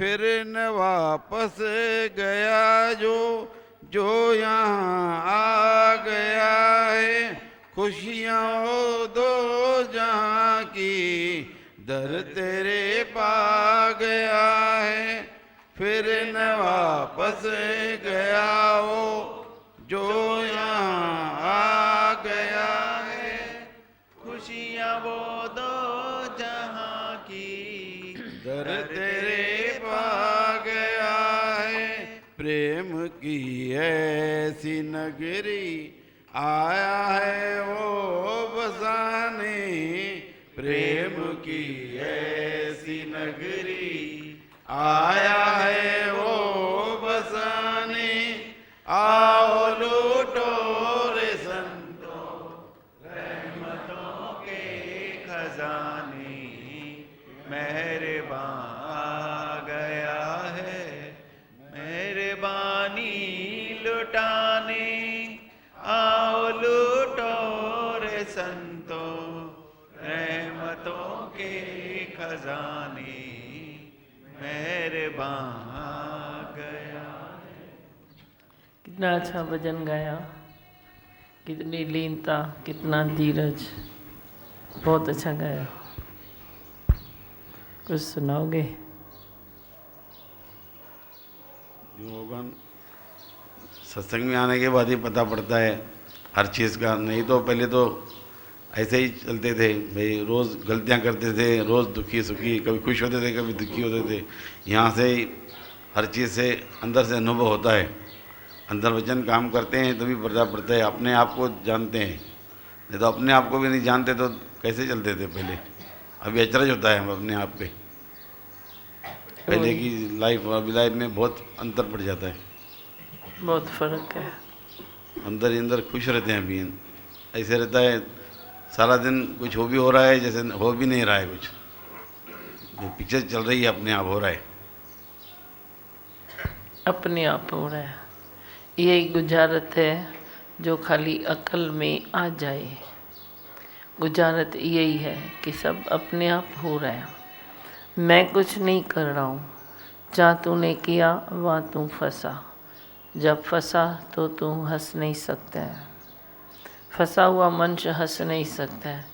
फिर न वापस गया जो यहाँ आ गया है। खुशियाँ वो दो जहाँ की दर तेरे पा गया है। फिर न वापस गया वो जो यहाँ आ गया है। खुशियाँ वो दो जहाँ की दर तेरे पा गया है। प्रेम की ऐसी नगरी आया है वो बसाने। प्रेम की ऐसी नगरी आया है वो बसाने। आओ लूटो रे संतों रहमतों के खजाने। मेहरबान आ गया है मेहरबानी लुटाने। आओ लूटो रे संतो रहमतों के खजाने। मेहरबान आ गया। कितना अच्छा भजन गाया, कितनी लीनता, कितना धीरज, बहुत अच्छा गाया। कुछ सुनाओगे? योगन सत्संग में आने के बाद ही पता पड़ता है हर चीज़ का। नहीं तो पहले तो ऐसे ही चलते थे भाई, रोज़ गलतियां करते थे, रोज़ दुखी सुखी, कभी खुश होते थे कभी दुखी होते थे। यहाँ से ही हर चीज़ से अंदर से अनुभव होता है। अंदर वचन काम करते हैं तभी पता पड़ता है, अपने आप को जानते हैं। नहीं तो अपने आप को भी नहीं जानते तो कैसे चलते थे पहले। अभी अचरज होता है हम अपने आप पे। पहले की लाइफ और अभी लाइफ में बहुत अंतर पड़ जाता है। बहुत फर्क है। अंदर ही अंदर खुश रहते हैं। अभी ऐसे रहता है सारा दिन कुछ हो भी हो रहा है जैसे हो भी नहीं रहा है। कुछ जो पिक्चर चल रही है अपने आप हो रहा है। अपने आप हो रहा है। यही गुजारत है जो खाली अकल में आ जाए। गुजारत यही है कि सब अपने आप हो रहा है, मैं कुछ नहीं कर रहा हूँ। जहाँ तूने किया वहाँ तू फंसा। जब फंसा तो तू हंस नहीं सकता है। फंसा हुआ मनुष्य हंस नहीं सकता है,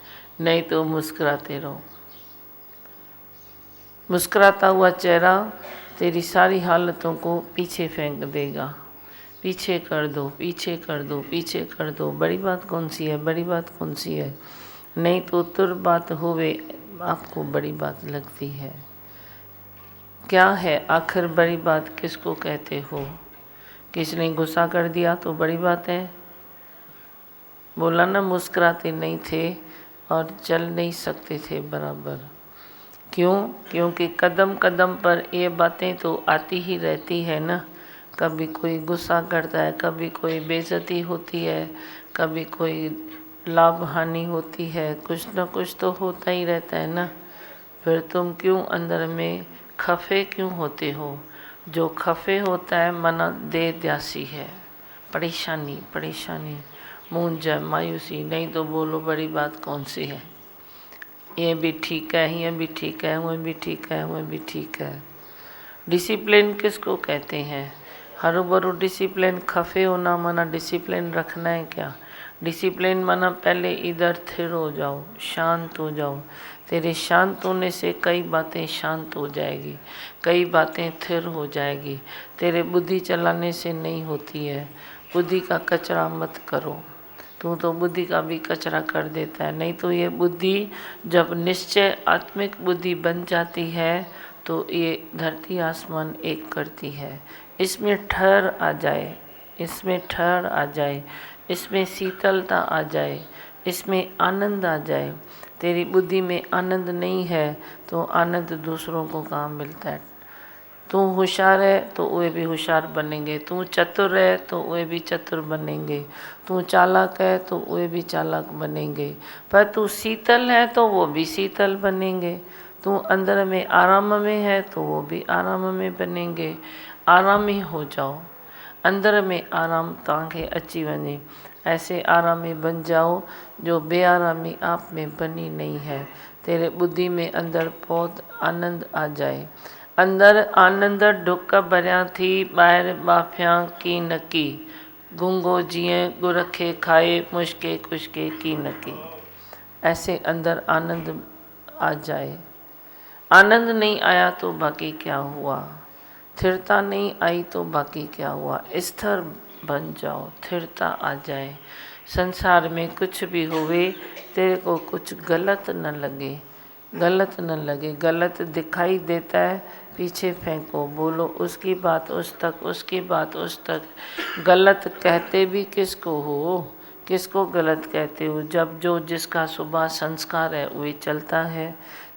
नहीं तो मुस्कुराते रहो। मुस्कुराता हुआ चेहरा तेरी सारी हालतों को पीछे फेंक देगा। पीछे कर दो, पीछे कर दो, पीछे कर दो। बड़ी बात कौन सी है, बड़ी बात कौन सी है? नहीं तो तुर बात होवे आपको बड़ी बात लगती है। क्या है आखिर बड़ी बात किसको कहते हो? किसने गुस्सा कर दिया तो बड़ी बात है? बोला ना, मुस्कुराते नहीं थे और चल नहीं सकते थे बराबर। क्यों? क्योंकि कदम कदम पर ये बातें तो आती ही रहती है ना। कभी कोई गुस्सा करता है, कभी कोई बेइज्जती होती है, कभी कोई लाभ हानि होती है, कुछ ना कुछ तो होता ही रहता है ना। फिर तुम क्यों अंदर में खफे क्यों होते हो? जो खफे होता है मना दे द्यासी है। परेशानी परेशानी, मूंझ मायूसी, नहीं तो बोलो बड़ी बात कौन सी है? ये भी ठीक है, ये भी ठीक है, वो भी ठीक है, वो भी ठीक है। डिसिप्लिन किसको कहते हैं? हरू भरू डिसिप्लिन खफे होना माना डिसिप्लिन रखना है क्या? डिसिप्लिन माना पहले इधर स्थिर हो जाओ, शांत हो जाओ। तेरे शांत होने से कई बातें शांत हो जाएगी, कई बातें स्थिर हो जाएगी। तेरे बुद्धि चलाने से नहीं होती है। बुद्धि का कचरा मत करो। तू तो बुद्धि का भी कचरा कर देता है। नहीं तो ये बुद्धि जब निश्चय आत्मिक बुद्धि बन जाती है तो ये धरती आसमान एक करती है। इसमें ठहर आ जाए, इसमें ठहर आ जाए, इसमें शीतलता आ जाए, इसमें आनंद आ जाए। तेरी बुद्धि में आनंद नहीं है तो आनंद दूसरों को कहाँ मिलता है? तू होशियार है तो वे भी होशियार बनेंगे, तू चतुर है तो वे भी चतुर बनेंगे, तू चालाक है तो वे भी चालाक बनेंगे। पर तू शीतल है तो वो भी शीतल बनेंगे। तू अंदर में आराम में है तो वो भी आराम में बनेंगे। आरामी हो जाओ, अंदर में आराम तव्हांखे अची वञे। ऐसे आरामी बन जाओ जो बेआरामी आप में बनी नहीं है। तेरे बुद्धि में अंदर बहुत आनंद आ जाए। अंदर आनंद डुक भरिया थी, ॿाहिरि बाफ़िया की नकी, गूंगो जीअं गुर खे खाए, मुश्के खुशके की नकी। ऐसे अंदर आनंद आ जाए। आनंद नहीं आया तो बाकी क्या हुआ, स्थिरता नहीं आई तो बाकी क्या हुआ। स्थिर बन जाओ, स्थिरता आ जाए। संसार में कुछ भी होवे, तेरे को कुछ गलत न लगे, गलत न लगे। गलत दिखाई देता है, पीछे फेंको, बोलो उसकी बात उस तक, उसकी बात उस तक। गलत कहते भी किसको हो, किसको गलत कहते हो? जब जो जिसका स्वभाव संस्कार है वही चलता है।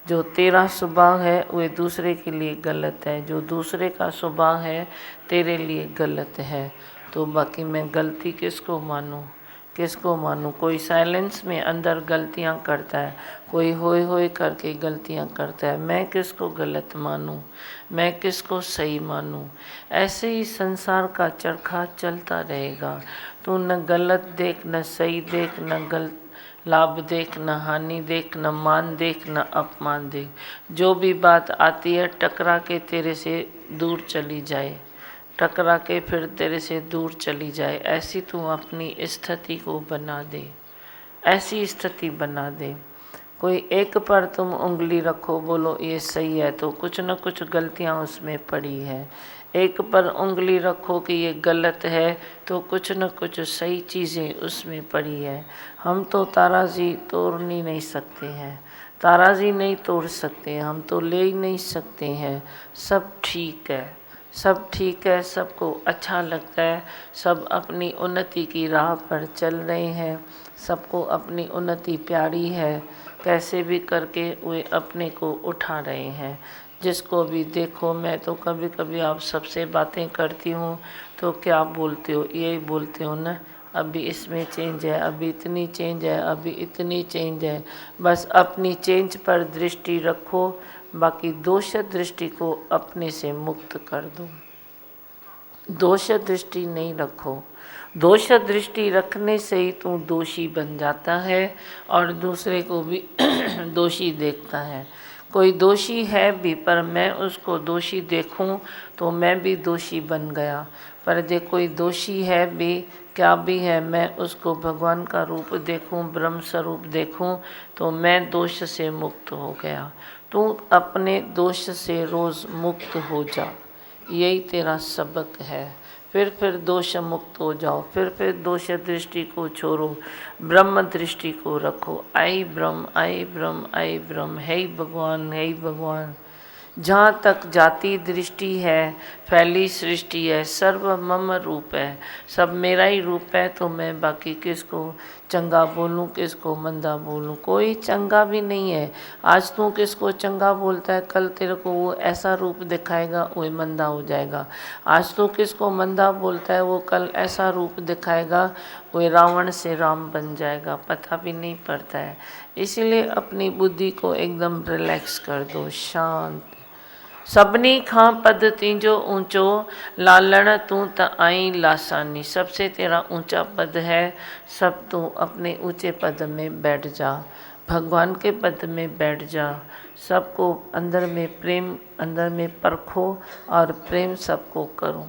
जो तेरा स्वभाव है वह दूसरे के लिए गलत है, जो दूसरे का स्वभाव है तेरे लिए गलत है। तो बाकी मैं गलती किसको मानूं, किसको मानूं? कोई साइलेंस में अंदर गलतियां करता है, कोई होए होए करके गलतियां करता है। मैं किसको गलत मानूं, मैं किसको सही मानूं? ऐसे ही संसार का चरखा चलता रहेगा। तू न गलत देख, न सही देख, न गलत लाभ देख, न हानि देख, न मान देख, न अपमान देख। जो भी बात आती है टकरा के तेरे से दूर चली जाए, टकरा के फिर तेरे से दूर चली जाए। ऐसी तू अपनी स्थिति को बना दे, ऐसी स्थिति बना दे। कोई एक पर तुम उंगली रखो, बोलो ये सही है, तो कुछ न कुछ गलतियां उसमें पड़ी है। एक पर उंगली रखो कि ये गलत है, तो कुछ न कुछ सही चीज़ें उसमें पड़ी है। हम तो ताराजी तोड़ नहीं सकते हैं, ताराजी नहीं तोड़ सकते, हम तो ले ही नहीं सकते हैं। सब ठीक है, सब ठीक है, सबको अच्छा लगता है, सब अपनी उन्नति की राह पर चल रहे हैं, सबको अपनी उन्नति प्यारी है। कैसे भी करके वे अपने को उठा रहे हैं। जिसको भी देखो, मैं तो कभी कभी आप सबसे बातें करती हूँ तो क्या बोलते हो, यही बोलते हो ना, अभी इसमें चेंज है, अभी इतनी चेंज है, अभी इतनी चेंज है। बस अपनी चेंज पर दृष्टि रखो, बाकी दोष दृष्टि को अपने से मुक्त कर दो। दोष दृष्टि नहीं रखो, दोष दृष्टि रखने से ही तू दोषी बन जाता है और दूसरे को भी दोषी देखता है। कोई दोषी है भी पर मैं उसको दोषी देखूं तो मैं भी दोषी बन गया। पर जो कोई दोषी है भी, क्या भी है, मैं उसको भगवान का रूप देखूं, ब्रह्म स्वरूप देखूं तो मैं दोष से मुक्त हो गया। तू अपने दोष से रोज़ मुक्त हो जा, यही तेरा सबक है। फिर दोष मुक्त हो जाओ, फिर दोष दृष्टि को छोड़ो, ब्रह्म दृष्टि को रखो। आई ब्रह्म, आई ब्रह्म, आई ब्रह्म, है ही भगवान, है ही भगवान। जहाँ तक जाति दृष्टि है, फैली सृष्टि है, सर्व मम रूप है, सब मेरा ही रूप है। तो मैं बाकी किसको चंगा बोलूं, किसको मंदा बोलूं? कोई चंगा भी नहीं है। आज तू किसको चंगा बोलता है, कल तेरे को वो ऐसा रूप दिखाएगा वो मंदा हो जाएगा। आज तू किसको मंदा बोलता है, वो कल ऐसा रूप दिखाएगा वो रावण से राम बन जाएगा, पता भी नहीं पड़ता है। इसीलिए अपनी बुद्धि को एकदम रिलैक्स कर दो, शांत। सभिनी खां पद तींजो ऊंचो, लालण तू त आई लासानी। सबसे तेरा ऊंचा पद है, सब तू अपने ऊंचे पद में बैठ जा, भगवान के पद में बैठ जा। सबको अंदर में प्रेम, अंदर में परखो और प्रेम सबको करो।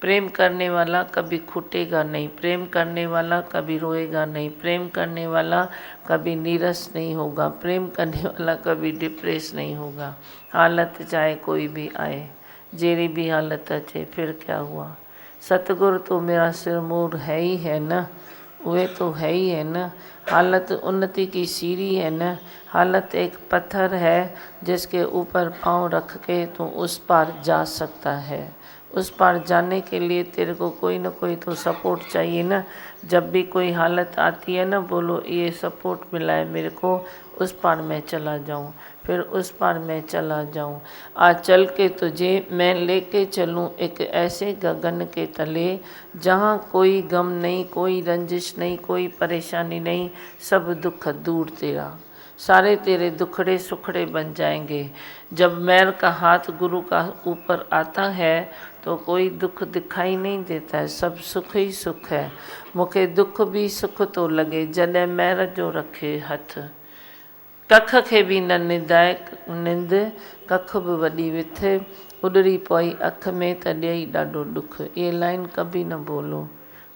प्रेम करने वाला कभी छूटेगा नहीं, प्रेम करने वाला कभी रोएगा नहीं, प्रेम करने वाला कभी नीरस नहीं होगा, प्रेम करने वाला कभी डिप्रेस नहीं होगा। हालत चाहे कोई भी आए, जेरी भी हालत अचे, फिर क्या हुआ? सतगुरु तो मेरा सिरमौर है ही है ना, वे तो है ही है ना। हालत उन्नति की सीढ़ी है ना, हालत एक पत्थर है जिसके ऊपर पाँव रख के तो उस पार जा सकता है। उस पार जाने के लिए तेरे को कोई ना कोई तो सपोर्ट चाहिए ना। जब भी कोई हालत आती है ना, बोलो ये सपोर्ट मिला है मेरे को, उस पार मैं चला जाऊं, फिर उस पार मैं चला जाऊं। आज चल के तुझे मैं लेके चलूं एक ऐसे गगन के तले जहां कोई गम नहीं, कोई रंजिश नहीं, कोई परेशानी नहीं, सब दुख दूर तेरा, सारे तेरे दुखड़े सुखड़े बन जाएंगे। जब मैर का हाथ गुरु का ऊपर आता है तो कोई दुख दिखाई नहीं देता है, सब सुख ही सुख है। मुखे दुख भी सुख तो लगे, जॾहिं मैर जो रखे हथ। कख खे भी न निंदाए निंद, कख बि वॾी विथ, उॾड़ी पई अख में त ॾेई ॾाढो ॾुख। ये लाइन कभी न बोलो,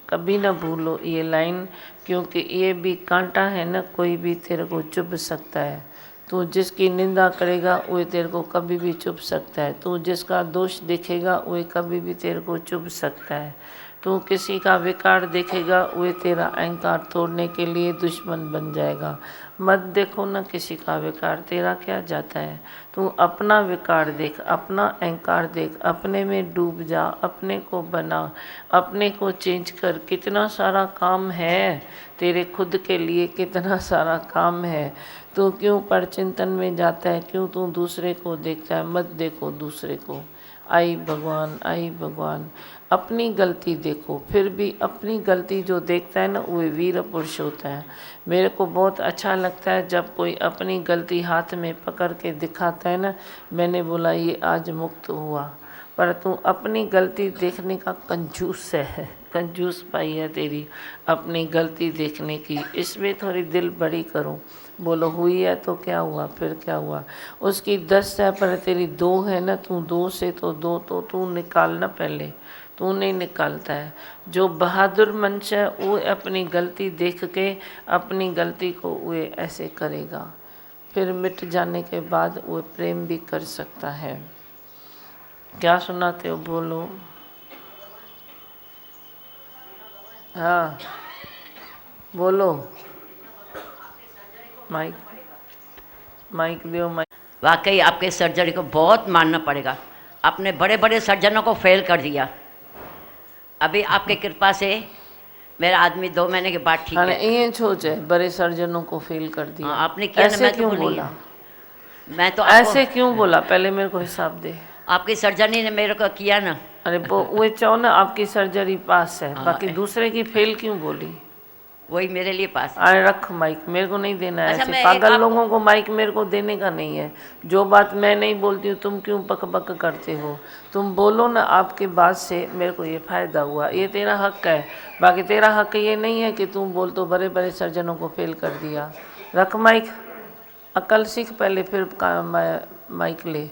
कभी न भूलो ये लाइन, क्योंकि ये भी कांटा है न, कोई भी तेरे को चुभ सकता है। तू जिसकी निंदा करेगा वो तेरे को कभी भी चुभ सकता है। तू जिसका दोष देखेगा वो कभी भी तेरे को चुभ सकता है। तू किसी का विकार देखेगा वो तेरा अहंकार तोड़ने के लिए दुश्मन बन जाएगा। मत देखो न किसी का विकार, तेरा क्या जाता है। तू अपना विकार देख, अपना अहंकार देख, अपने में डूब जा, अपने को बना, अपने को चेंज कर। कितना सारा काम है तेरे खुद के लिए, कितना सारा काम है। तू क्यों परचिंतन में जाता है, क्यों तू दूसरे को देखता है। मत देखो दूसरे को। आई भगवान, आई भगवान। अपनी गलती देखो, फिर भी अपनी गलती जो देखता है ना वो वीर पुरुष होता है। मेरे को बहुत अच्छा लगता है जब कोई अपनी गलती हाथ में पकड़ के दिखाता है ना। मैंने बोला ये आज मुक्त हुआ। पर तू अपनी गलती देखने का कंजूस है, कंजूस पाई है तेरी अपनी गलती देखने की। इसमें थोड़ी दिल बड़ी करो। बोलो हुई है तो क्या हुआ, फिर क्या हुआ। उसकी 10 है पर तेरी 2 है ना। तू 2 से तो 2 तो तू निकालना, पहले तू नहीं निकालता है। जो बहादुर मनुष्य है वो अपनी गलती देख के अपनी गलती को वो ऐसे करेगा, फिर मिट जाने के बाद वो प्रेम भी कर सकता है। क्या सुनाते हो, बोलो। हाँ बोलो, माइक माइक दो, माइक। वाकई आपके सर्जरी को बहुत मानना पड़ेगा। आपने बड़े बड़े सर्जनों को फेल कर दिया। अभी आपके कृपा से मेरा आदमी 2 महीने के बाद ठीक है। ये सोच है बड़े सर्जनों को फेल कर दिया। आपने किया ऐसे ना, मैं क्यों तो बोला, मैं तो ऐसे क्यों बोला, पहले मेरे को हिसाब दे। आपकी सर्जरी ने मेरे को किया ना। अरे वो चाहो ना आपकी सर्जरी पास है, बाकी दूसरे की फेल क्यों बोली। वही मेरे लिए पास। अरे रख माइक, मेरे को नहीं देना है। अच्छा, ऐसे पागल लोगों को माइक मेरे को देने का नहीं है। जो बात मैं नहीं बोलती हूँ तुम क्यों बक बक करते हो। तुम बोलो ना, आपके बात से मेरे को ये फ़ायदा हुआ, ये तेरा हक है। बाकी तेरा हक ये नहीं है कि तुम बोल तो बड़े बड़े सर्जनों को फेल कर दिया। रख माइक, अकल सीख पहले, फिर माइक ले।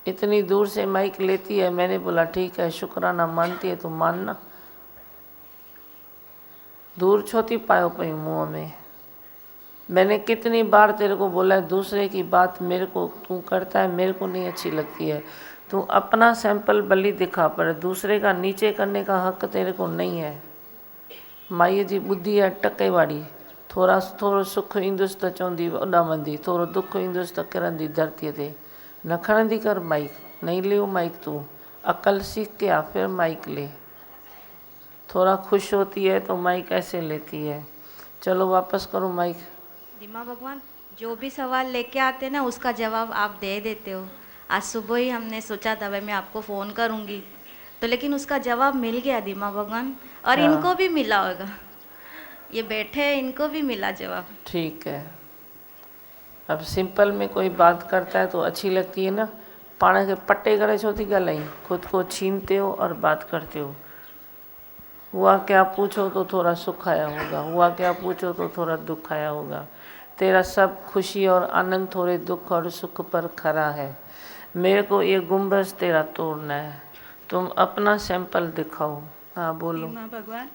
इतनी दूर से माइक लेती है। मैंने बोला ठीक है, शुक्राना मानती है तो मानना। दूर छोती पायो पई मुँह में। मैंने कितनी बार तेरे को बोला है, दूसरे की बात मेरे को तू करता है, मेरे को नहीं अच्छी लगती है। तू अपना सैंपल बली दिखा, पर दूसरे का नीचे करने का हक तेरे को नहीं है। माईअ जी बुद्धि है टके वाली। थोरो सुख ईंदुसि त चवंदी उॾामंदी, थोरो दुख ईंदुसि त किरंदी धरतीअ ते। न खणंदी कर माइक, नहीं लियो माइक तू। अकल सीख के आ, फिर माइक ले। थोड़ा खुश होती है तो माइक ऐसे लेती है। चलो वापस करो माइक। दिमा भगवान, जो भी सवाल लेके आते ना उसका जवाब आप दे देते हो। आज सुबह ही हमने सोचा था भाई मैं आपको फ़ोन करूँगी, तो लेकिन उसका जवाब मिल गया दिमा भगवान। और हाँ। इनको भी मिला होगा, ये बैठे हैं, इनको भी मिला जवाब। ठीक है। अब सिंपल में कोई बात करता है तो अच्छी लगती है ना। पाण के पट्टे करे छो थी ॻाल्हाई, खुद को छीनते हो और बात करते हो। हुआ क्या पूछो तो थोड़ा सुख आया होगा, हुआ क्या पूछो तो थोड़ा दुख आया होगा। तेरा सब खुशी और आनंद थोड़े दुख और सुख पर खरा है। मेरे को ये गुंबज तेरा तोड़ना है। तुम अपना सैंपल दिखाओ। हाँ बोलो। माँ भगवान,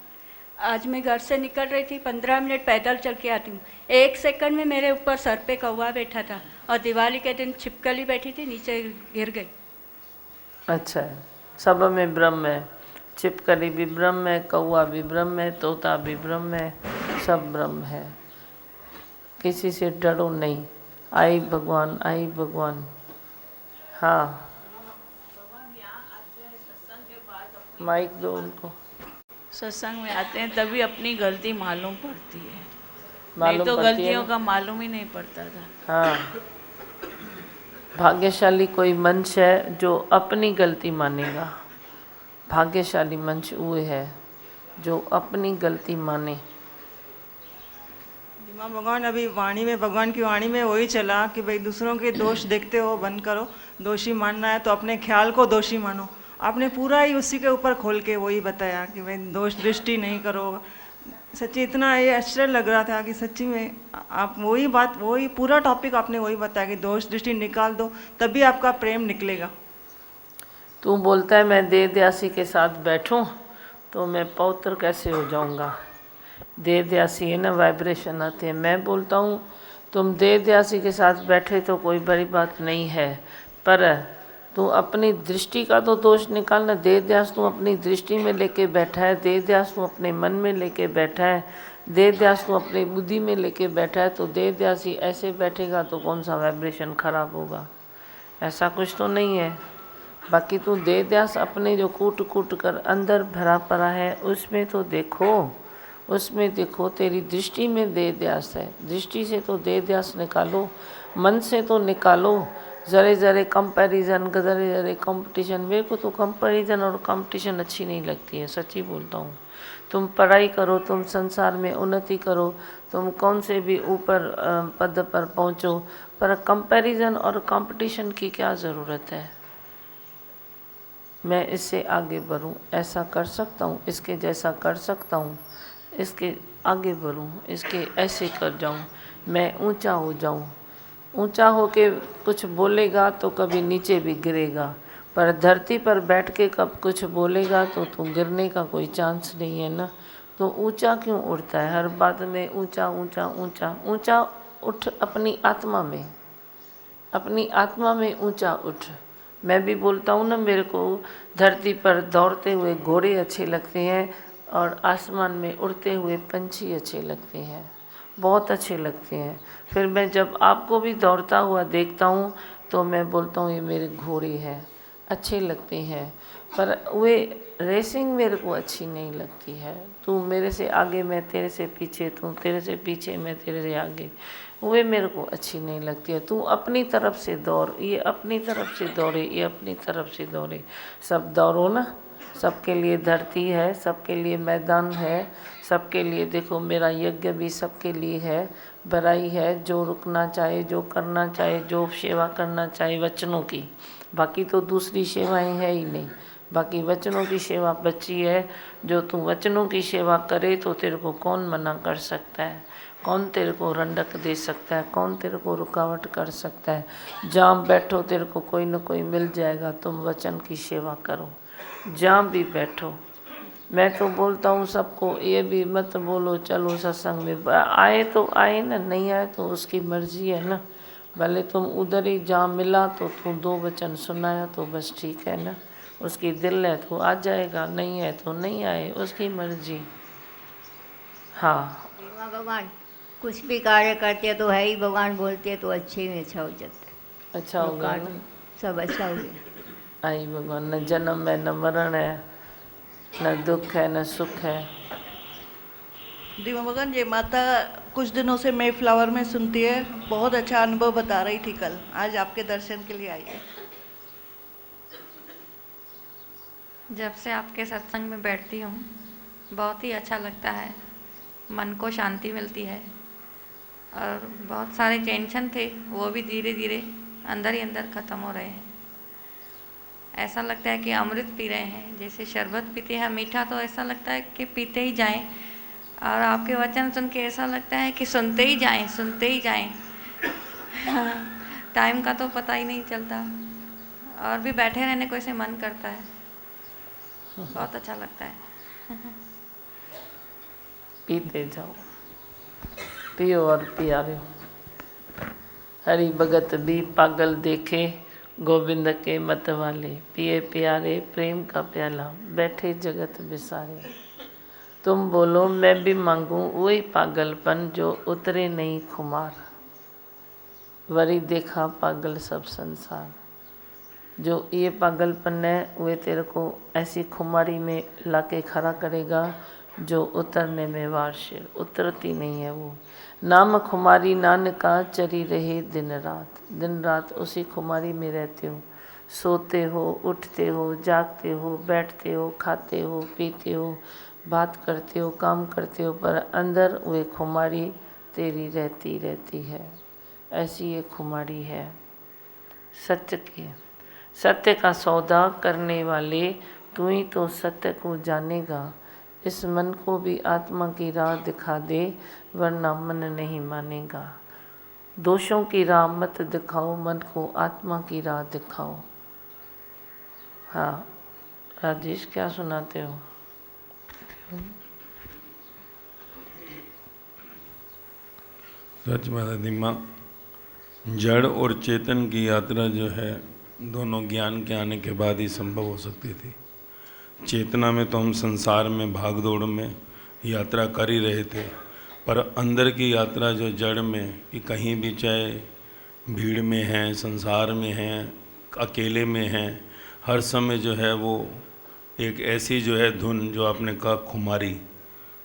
आज मैं घर से निकल रही थी, 15 मिनट पैदल चल के आती हूँ। 1 सेकंड में मेरे ऊपर सर पे कौवा बैठा था, और दिवाली के दिन छिपकली बैठी थी, नीचे गिर गई। अच्छा है, सब में ब्रह्म है। छिपकली भी ब्रह्म है, कौवा भी ब्रह्म है, तोता भी ब्रह्म है, सब ब्रह्म है। किसी से डरो नहीं। आई भगवान, आई भगवान। हाँ माइक दो उनको। सत्संग में आते हैं तभी अपनी गलती मालूम पड़ती है, नहीं मालूम तो पड़ती है गलतियों ना? का मालूम ही नहीं पड़ता था। हाँ, भाग्यशाली कोई मनुष्य है जो अपनी गलती मानेगा। भाग्यशाली मनुष्य वो है जो अपनी गलती माने। माँ भगवान, अभी वाणी में, भगवान की वाणी में वही चला कि भाई दूसरों के दोष देखते हो बंद करो, दोषी मानना है तो अपने ख्याल को दोषी मानो। आपने पूरा ही उसी के ऊपर खोल के वही बताया कि भाई दोष दृष्टि नहीं करो, सच्ची इतना ये आश्चर्य लग रहा था कि सच्ची में आप वही बात, वही पूरा टॉपिक आपने वही बताया कि दोष दृष्टि निकाल दो, तभी आपका प्रेम निकलेगा। तू बोलता है मैं देह दयासी के साथ बैठूं तो मैं पवित्र कैसे हो जाऊंगा? देह दयासी है ना, वाइब्रेशन आते हैं। मैं बोलता हूँ तुम देह दयासी के साथ बैठे तो कोई बड़ी बात नहीं है, पर तू अपनी दृष्टि का तो दोष निकालना। देह ध्यास तू अपनी दृष्टि में लेके बैठा है, देह ध्यास तू अपने मन में लेके बैठा है, देह ध्यास तू अपनी बुद्धि में लेके बैठा है, तो देह ध्यासी ऐसे बैठेगा तो कौन सा वाइब्रेशन खराब होगा? ऐसा कुछ तो नहीं है। बाकी तू देह ध्यास अपने जो कूट कूट कर अंदर भरा पड़ा है उसमें तो देखो, उसमें देखो तेरी दृष्टि में देह ध्यास है। दृष्टि से तो देह ध्यास निकालो, मन से तो निकालो। ज़रे ज़रे कंपैरिजन, ज़रे ज़रे कंपटीशन, मेरे को तो कंपैरिजन और कंपटीशन अच्छी नहीं लगती है, सच्ची बोलता हूँ। तुम पढ़ाई करो, तुम संसार में उन्नति करो, तुम कौन से भी ऊपर पद पर पहुँचो, पर कंपैरिजन और कंपटीशन की क्या ज़रूरत है? मैं इससे आगे बढ़ूँ, ऐसा कर सकता हूँ, इसके जैसा कर सकता हूँ, इसके आगे बढ़ूँ, इसके ऐसे कर जाऊँ, मैं ऊंचा हो जाऊँ। ऊंचा होके कुछ बोलेगा तो कभी नीचे भी गिरेगा, पर धरती पर बैठ के कब कुछ बोलेगा तो तू गिरने का कोई चांस नहीं है ना। तो ऊंचा क्यों उड़ता है हर बात में? ऊंचा ऊंचा ऊंचा ऊंचा उठ अपनी आत्मा में, अपनी आत्मा में ऊंचा उठ। मैं भी बोलता हूँ ना, मेरे को धरती पर दौड़ते हुए घोड़े अच्छे लगते हैं और आसमान में उड़ते हुए पंछी अच्छे लगते हैं, बहुत अच्छे लगते हैं। फिर मैं जब आपको भी दौड़ता हुआ देखता हूँ तो मैं बोलता हूँ ये मेरे घोड़े हैं, अच्छे लगते हैं, पर वे रेसिंग मेरे को अच्छी नहीं लगती है। तू मेरे से आगे, मैं तेरे से पीछे, तू तेरे से पीछे, मैं तेरे से आगे, वे मेरे को अच्छी नहीं लगती है। तू अपनी तरफ से दौड़, ये अपनी तरफ से दौड़े, ये अपनी तरफ से दौड़े, सब दौड़ो ना। सबके लिए धरती है, सबके लिए मैदान है, सबके लिए देखो मेरा यज्ञ भी सबके लिए है, बड़ाई है। जो रुकना चाहे, जो करना चाहे, जो सेवा करना चाहे वचनों की, बाकी तो दूसरी सेवाएं है ही नहीं, बाकी वचनों की सेवा बची है। जो तू वचनों की सेवा करे तो तेरे को कौन मना कर सकता है? कौन तेरे को रंडक दे सकता है? कौन तेरे को रुकावट कर सकता है? जहाँ बैठो तेरे को कोई न कोई मिल जाएगा। तुम वचन की सेवा करो, जहाँ भी बैठो। मैं तो बोलता हूँ सबको, ये भी मत बोलो चलो सत्संग में, आए तो आए ना, नहीं आए तो उसकी मर्जी है ना। भले तुम उधर ही जहाँ मिला तो तुम 2 वचन सुनाया तो बस ठीक है ना। उसकी दिल है तो आ जाएगा, नहीं है तो नहीं आए, उसकी मर्जी। हाँ भगवान कुछ भी कार्य करते हैं तो है ही, भगवान बोलते हैं तो अच्छे में अच्छा हो जाता है। अच्छा हो गया ना, सब अच्छा हो गया। आई भगवान, न जन्म है न मरण है, न दुख है न सुख है। दीवा भगवान ये माता कुछ दिनों से मे फ्लावर में सुनती है, बहुत अच्छा अनुभव बता रही थी कल, आज आपके दर्शन के लिए आई है। जब से आपके सत्संग में बैठती हूँ बहुत ही अच्छा लगता है, मन को शांति मिलती है, और बहुत सारे टेंशन थे वो भी धीरे धीरे अंदर ही अंदर ख़त्म हो रहे हैं। ऐसा लगता है कि अमृत पी रहे हैं, जैसे शरबत पीते हैं मीठा, तो ऐसा लगता है कि पीते ही जाएं, और आपके वचन सुन के ऐसा लगता है कि सुनते ही जाएं, सुनते ही जाएं। टाइम का तो पता ही नहीं चलता, और भी बैठे रहने को ऐसे मन करता है, बहुत अच्छा लगता है। पीते जाओ, पियो और पियारे। हरि भगत भी पागल देखे, गोविंद के मत वाले, पिए प्यारे प्रेम का प्याला, बैठे जगत बिसारे। तुम बोलो मैं भी मांगूं वही पागलपन जो उतरे नहीं खुमार, वरी देखा पागल सब संसार। जो ये पागलपन है वे तेरे को ऐसी खुमारी में लाके खड़ा करेगा जो उतरने में वारशेर, उतरती नहीं है वो। नाम खुमारी नानका चरी रहे दिन रात, दिन रात उसी खुमारी में रहते हो। सोते हो, उठते हो, जागते हो, बैठते हो, खाते हो, पीते हो, बात करते हो, काम करते हो, पर अंदर वे खुमारी तेरी रहती रहती है। ऐसी ये खुमारी है सत्य की। सत्य का सौदा करने वाले तू ही तो सत्य को जानेगा। इस मन को भी आत्मा की राह दिखा दे, वरना मन नहीं मानेगा। दोषों की राह मत दिखाओ, मन को आत्मा की राह दिखाओ। हाँ राजेश, क्या सुनाते हो? सच माता माँ, जड़ और चेतन की यात्रा जो है दोनों ज्ञान के आने के बाद ही संभव हो सकती थी। चेतना में तो हम संसार में भाग दौड़ में यात्रा कर ही रहे थे, पर अंदर की यात्रा जो जड़ में, कि कहीं भी चाहे भीड़ में हैं, संसार में हैं, अकेले में हैं, हर समय जो है वो एक ऐसी जो है धुन, जो आपने कहा खुमारी,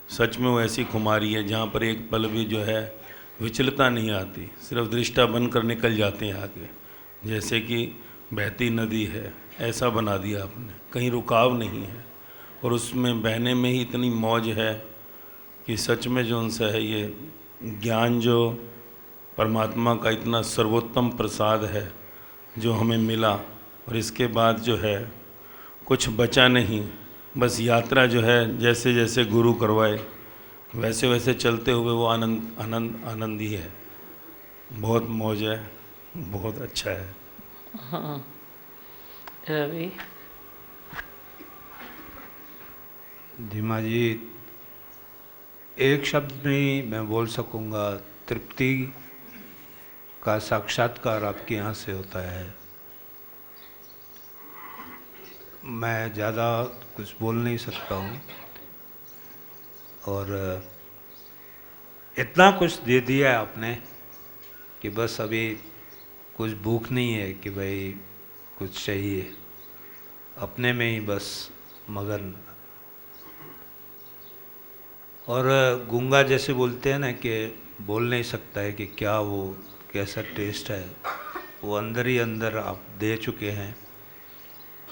सच में वो ऐसी खुमारी है जहाँ पर एक पल भी जो है विचलता नहीं आती, सिर्फ दृष्टा बनकर निकल जाते हैं आगे। जैसे कि बहती नदी है, ऐसा बना दिया आपने, कहीं रुकाव नहीं है, और उसमें बहने में ही इतनी मौज है कि सच में जो उनसे है ये ज्ञान, जो परमात्मा का इतना सर्वोत्तम प्रसाद है जो हमें मिला, और इसके बाद जो है कुछ बचा नहीं, बस यात्रा जो है जैसे जैसे गुरु करवाए वैसे वैसे चलते हुए वो आनंद आनंद आनंद ही है। बहुत मौज है, बहुत अच्छा है। हाँ रवि। धीमा जी, एक शब्द में मैं बोल सकूंगा, तृप्ति का साक्षात्कार आपके यहाँ से होता है। मैं ज़्यादा कुछ बोल नहीं सकता हूँ, और इतना कुछ दे दिया है आपने कि बस अभी कुछ भूख नहीं है कि भाई कुछ चाहिए, अपने में ही बस मगन। और गूंगा जैसे बोलते हैं ना कि बोल नहीं सकता है कि क्या वो कैसा टेस्ट है, वो अंदर ही अंदर आप दे चुके हैं,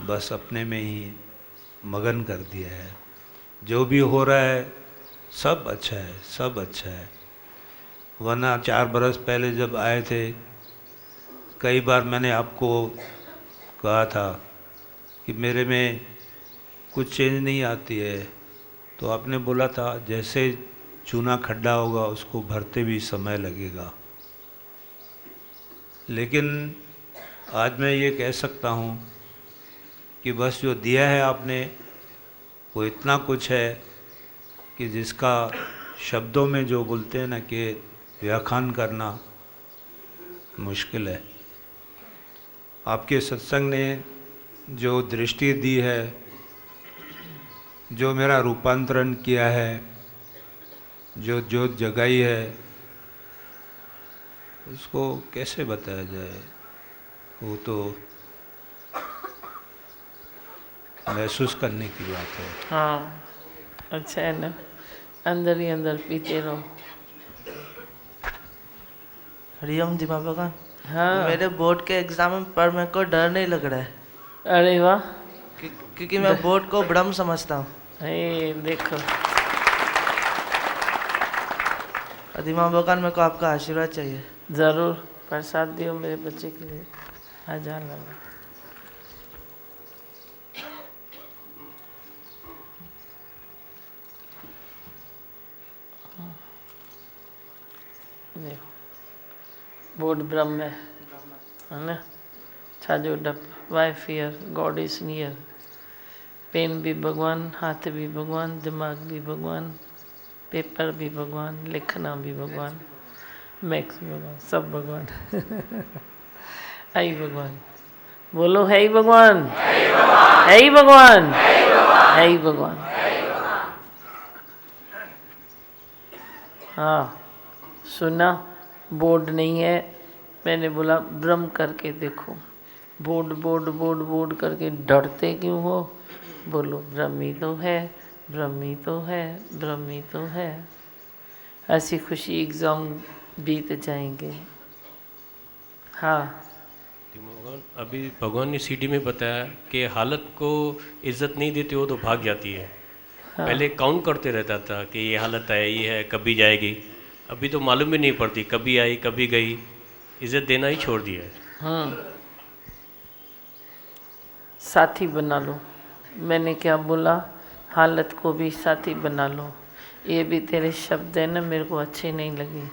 बस अपने में ही मगन कर दिया है। जो भी हो रहा है सब अच्छा है, सब अच्छा है। वरना 4 बरस पहले जब आए थे, कई बार मैंने आपको कहा था कि मेरे में कुछ चेंज नहीं आती है, तो आपने बोला था जैसे चूना खड्डा होगा उसको भरते भी समय लगेगा। लेकिन आज मैं ये कह सकता हूँ कि बस जो दिया है आपने वो इतना कुछ है कि जिसका शब्दों में जो बोलते हैं ना कि व्याख्यान करना मुश्किल है। आपके सत्संग ने जो दृष्टि दी है, जो मेरा रूपांतरण किया है, जो जोत जगाई है, उसको कैसे बताया जाए, वो तो महसूस करने की बात है। हाँ अच्छा है ना, अंदर ही अंदर पीते रहो। हरिओम दीमा भगवान। हाँ मेरे बोर्ड के एग्जाम पर मेरे को डर नहीं लग रहा है। अरे वाह। क्योंकि मैं बोर्ड को ब्रह्म समझता हूँ। देखो दीमा भगवान, मेरे को आपका आशीर्वाद चाहिए। ज़रूर, प्रसाद दियो मेरे बच्चे के लिए। आ जा लगा। देखो बोर्ड ब्रह्म है ना। छाजो डप, why fear, god is near. पेन भी भगवान, हाथ भी भगवान, दिमाग भी भगवान, पेपर भी भगवान, लिखना भी भगवान, मैक्स भी भगवान, सब भगवान। आई भगवान बोलो, है ही भगवान, है ही भगवान, है ही भगवान। हाँ सुना, बोर्ड नहीं है, मैंने बोला ब्रह्म करके देखो। बोर्ड बोर्ड बोर्ड बोर्ड करके डरते क्यों हो? बोलो ब्रह्मी तो है, ब्रह्मी तो है, ब्रह्मी तो है। ऐसी खुशी एग्ज़ाम बीत जाएंगे। हाँ अभी भगवान ने सीडी में बताया कि हालत को इज्जत नहीं देते हो तो भाग जाती है। हाँ। पहले काउंट करते रहता था कि ये हालत है, ये है, कभी जाएगी। अभी तो मालूम भी नहीं पड़ती, कभी आई कभी गई। इज्जत देना ही छोड़ दिया है। हाँ साथी बना लो। मैंने क्या बोला, हालत को भी साथी बना लो। ये भी तेरे शब्द है ना, मेरे को अच्छे नहीं लगे।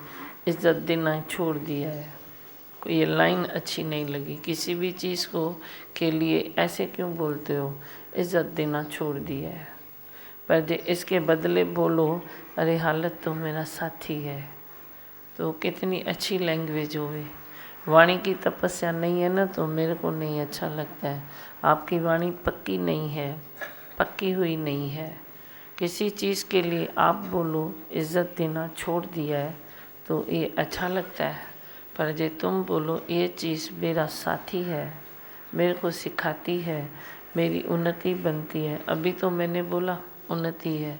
इज्जत देना छोड़ दिया है, ये लाइन अच्छी नहीं लगी। किसी भी चीज़ को के लिए ऐसे क्यों बोलते हो? इज्जत देना छोड़ दिया है। पर जो इसके बदले बोलो अरे हालत तो मेरा साथी है, तो कितनी अच्छी लैंग्वेज होवे। वाणी की तपस्या नहीं है ना, तो मेरे को नहीं अच्छा लगता है। आपकी वाणी पक्की नहीं है, पक्की हुई नहीं है। किसी चीज़ के लिए आप बोलो इज्जत देना छोड़ दिया है, तो ये अच्छा लगता है। पर जे तुम बोलो ये चीज़ मेरा साथी है, मेरे को सिखाती है, मेरी उन्नति बनती है। अभी तो मैंने बोला उन्नति है,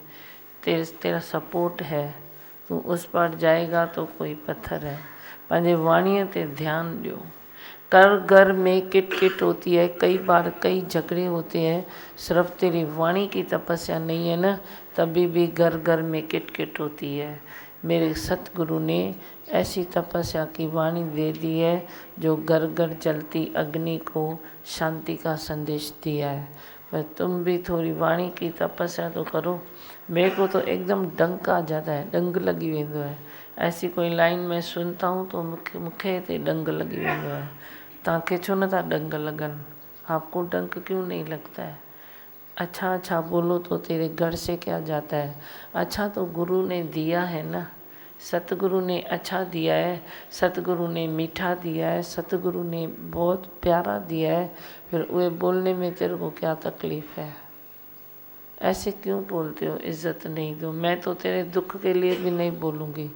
तेरा सपोर्ट है, तू उस पर जाएगा तो कोई पत्थर है। पंहिंजे वाणीअ ते ध्यान दो। घर में किट किट होती है, कई बार कई झगड़े होते हैं। सिर्फ तेरी वाणी की तपस्या नहीं है ना, तभी भी घर में किट किट होती है। मेरे सतगुरु ने ऐसी तपस्या की वाणी दे दी है जो घर घर जलती अग्नि को शांति का संदेश दिया है। पर तुम भी थोड़ी वाणी की तपस्या तो करो। मेरे को तो एकदम डंक आ जाता है, डंग लगी वेंदो है। ऐसी कोई लाइन मैं सुनता हूँ तो मुखे ते डंग लगी वेंदो है। तव्हांखे छो नथा डंग लगन? आपको डंक क्यों नहीं लगता है? अच्छा अच्छा बोलो तो तेरे घर से क्या जाता है? अच्छा तो गुरु ने दिया है ना, सतगुरु ने अच्छा दिया है, सतगुरु ने मीठा दिया है, सतगुरु ने बहुत प्यारा दिया है। फिर वे बोलने में तेरे को क्या तकलीफ़ है? ऐसे क्यों बोलते हो इज्जत नहीं दो? मैं तो तेरे दुख के लिए भी नहीं बोलूँगी,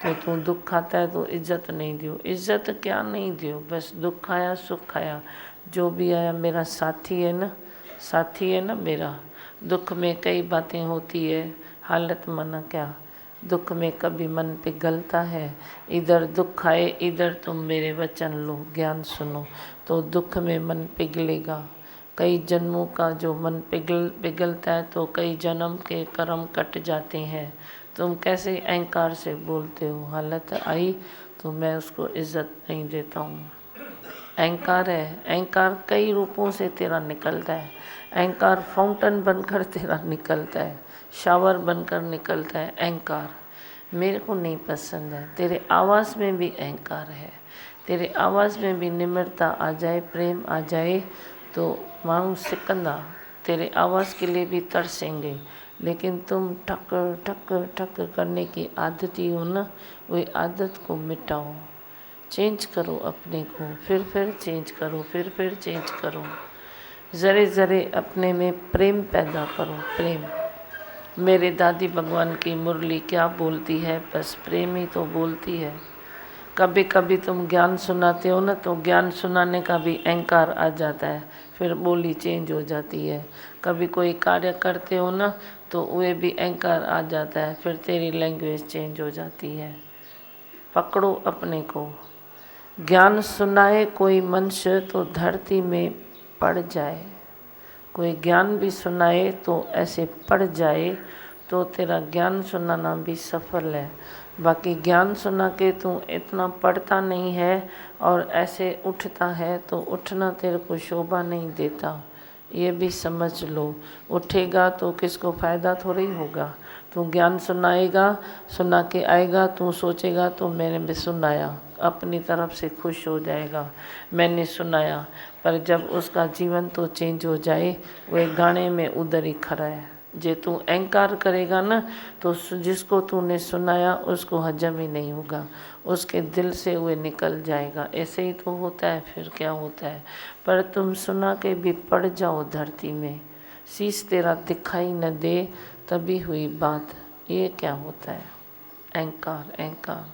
तो तू दुख खाता है तो इज्जत नहीं दियो। इज्जत क्या नहीं दियो, बस दुख आया सुख आया, जो भी आया मेरा साथी है ना, साथी है ना मेरा। दुख में कई बातें होती है, हालत मना क्या, दुख में कभी मन पिघलता है। इधर दुख आए इधर तुम मेरे वचन लो, ज्ञान सुनो, तो दुख में मन पिघलेगा। कई जन्मों का जो मन पिघलता है तो कई जन्म के कर्म कट जाते हैं। तुम कैसे अहंकार से बोलते हो? हालत आई तो मैं उसको इज्जत नहीं देता हूँ। अहंकार है, अहंकार कई रूपों से तेरा निकलता है। अहंकार फाउंटेन बनकर तेरा निकलता है, शावर बनकर निकलता है अहंकार। मेरे को नहीं पसंद है। तेरे आवाज़ में भी अहंकार है, तेरे आवाज़ में भी निम्रता आ जाए, प्रेम आ जाए तो माण्हू सिकंदा, तेरे आवाज़ के लिए भी तरसेंगे। लेकिन तुम ठक ठक ठक करने की आदती हो ना, वही आदत को मिटाओ, चेंज करो अपने को, फिर चेंज करो, फिर चेंज करो। ज़रे ज़रे अपने में प्रेम पैदा करो, प्रेम। मेरे दादी भगवान की मुरली क्या बोलती है? बस प्रेम ही तो बोलती है। कभी कभी तुम ज्ञान सुनाते हो ना, तो ज्ञान सुनाने का भी अहंकार आ जाता है, फिर बोली चेंज हो जाती है। कभी कोई कार्य करते हो ना, तो वे भी अहंकार आ जाता है, फिर तेरी लैंग्वेज चेंज हो जाती है। पकड़ो अपने को। ज्ञान सुनाए कोई मनुष्य तो धरती में पड़ जाए, कोई ज्ञान भी सुनाए तो ऐसे पड़ जाए, तो तेरा ज्ञान सुनाना भी सफल है। बाकी ज्ञान सुना के तू इतना पढ़ता नहीं है और ऐसे उठता है, तो उठना तेरे को शोभा नहीं देता, ये भी समझ लो। उठेगा तो किसको फ़ायदा थोड़ी होगा। तू ज्ञान सुनाएगा, सुना के आएगा, तू सोचेगा तो मैंने भी सुनाया, अपनी तरफ से खुश हो जाएगा, मैंने सुनाया। पर जब उसका जीवन तो चेंज हो जाए, वह गाने में उधर ही खड़ा है। जे तू अहंकार करेगा ना, तो जिसको तूने सुनाया उसको हजम ही नहीं होगा, उसके दिल से वह निकल जाएगा। ऐसे ही तो होता है, फिर क्या होता है। पर तुम सुना के भी पड़ जाओ धरती में, शीश तेरा दिखाई न दे, तभी हुई बात। ये क्या होता है? अहंकार, अहंकार।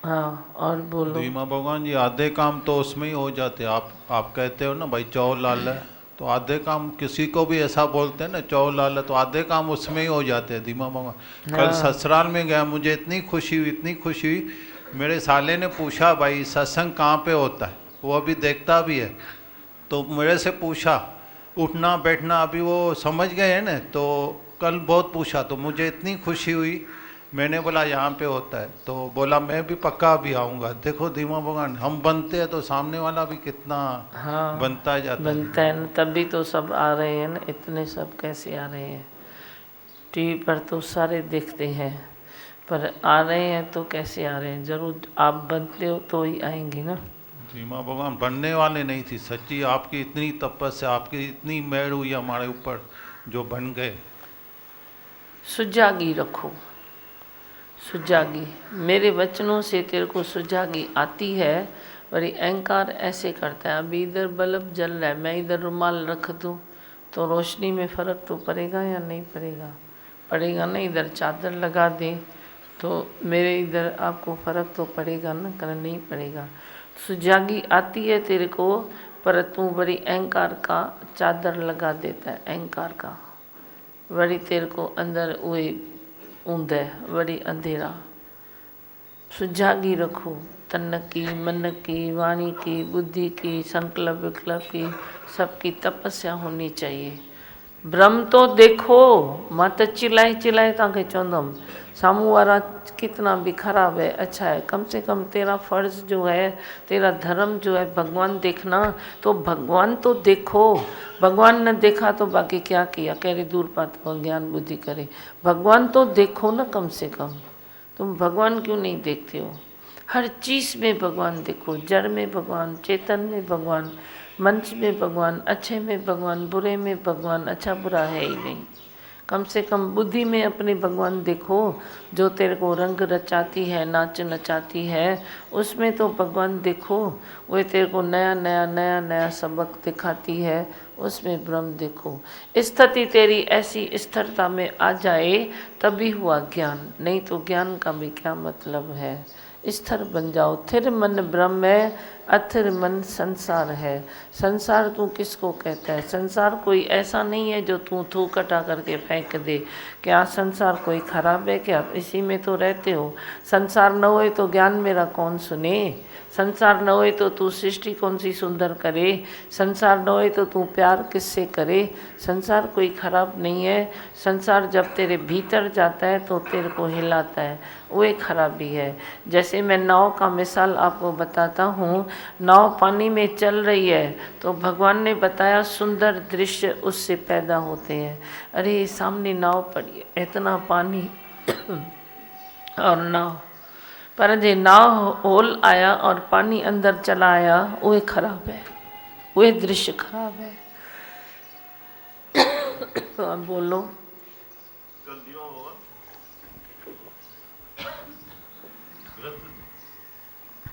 हाँ, और बोलो। धीमा भगवान जी, आधे काम तो उसमें ही हो जाते हैं। आप कहते हो ना भाई चौ लाल है, तो आधे काम किसी को भी ऐसा बोलते हैं ना, चौ लाल है, तो आधे काम उसमें ही हो जाते हैं। धीमा भगवान, कल ससुराल में गया, मुझे इतनी खुशी हुई, इतनी खुशी हुई। मेरे साले ने पूछा भाई सत्संग कहाँ पे होता है, वो अभी देखता भी है, तो मेरे से पूछा उठना बैठना, अभी वो समझ गए हैं ना, तो कल बहुत पूछा, तो मुझे इतनी खुशी हुई मैंने बोला यहाँ पे होता है, तो बोला मैं भी पक्का भी आऊँगा। देखो धीमा भगवान, हम बनते हैं तो सामने वाला भी कितना हाँ बनता जाता बनता है ना, तभी तो सब आ रहे हैं ना। इतने सब कैसे आ रहे हैं? टीवी पर तो सारे दिखते हैं, पर आ रहे हैं तो कैसे आ रहे हैं? जरूर आप बनते हो तो ही आएंगे ना। धीमा भगवान बनने वाले नहीं थी, सच्ची आपकी इतनी तपस्या, आपकी इतनी मेहर हुई हमारे ऊपर जो बन गए। सुजागी रखो, सुजागी। मेरे वचनों से तेरे को सुजागी आती है। वही अहंकार ऐसे करता है, अभी इधर बल्ब जल रहा है, मैं इधर रुमाल रख दूँ तो रोशनी में फ़र्क तो पड़ेगा या नहीं पड़ेगा? पड़ेगा ना। इधर चादर लगा दें तो मेरे इधर आपको फ़र्क तो पड़ेगा ना, कर नहीं पड़ेगा। सुजागी आती है तेरे को, पर तू बड़ी अहंकार का चादर लगा देता है, अहंकार का। वरी तेरे को अंदर उए ऊंद है, वरी अंधेरा। सुजागी रखो, तन की, मन की, वाणी की, बुद्धि की, संकल्प विकल्प की, सबकी तपस्या होनी चाहिए। ब्रह्म तो देखो, मां तो चिल्लाए चिल्लाए तव्हांखे चवंदमि, साम्हूं वारा कितना भी खराब है अच्छा है, कम से कम तेरा फर्ज जो है, तेरा धर्म जो है भगवान देखना, तो भगवान तो देखो। भगवान न देखा तो बाकी क्या किया, कह दूर पात ज्ञान बुद्धि करे। भगवान तो देखो ना कम से कम। तुम भगवान क्यों नहीं देखते हो? हर चीज़ में भगवान देखो, जड़ में भगवान, चेतन में भगवान, मंच में भगवान, अच्छे में भगवान, बुरे में भगवान। अच्छा बुरा है ही नहीं। कम से कम बुद्धि में अपने भगवान देखो, जो तेरे को रंग रचाती है, नाच नचाती है, उसमें तो भगवान देखो। वह तेरे को नया नया नया नया सबक दिखाती है, उसमें ब्रह्म देखो। स्थिति तेरी ऐसी स्थिरता में आ जाए तभी हुआ ज्ञान, नहीं तो ज्ञान का भी क्या मतलब है। स्थिर बन जाओ। थिर मन ब्रह्म है, अथिर मन संसार है। संसार तू किसको कहता है? संसार कोई ऐसा नहीं है जो तू थू कटा करके फेंक दे। क्या संसार कोई खराब है क्या? इसी में तो रहते हो। संसार न होए तो ज्ञान मेरा कौन सुने? संसार न होए तो तू सृष्टि कौन सी सुंदर करे? संसार न होए तो तू प्यार किससे करे? संसार कोई खराब नहीं है। संसार जब तेरे भीतर जाता है तो तेरे को हिलाता है, वो एक खराबी है। जैसे मैं नाव का मिसाल आपको बताता हूँ। नाव पानी में चल रही है तो भगवान ने बताया सुंदर दृश्य उससे पैदा होते हैं। अरे सामने नाव पड़ी है, इतना पानी और नाव, पर जे नाव होल आया और पानी अंदर चला आया, वो खराब है, वो दृश्य खराब है। अब बोलो।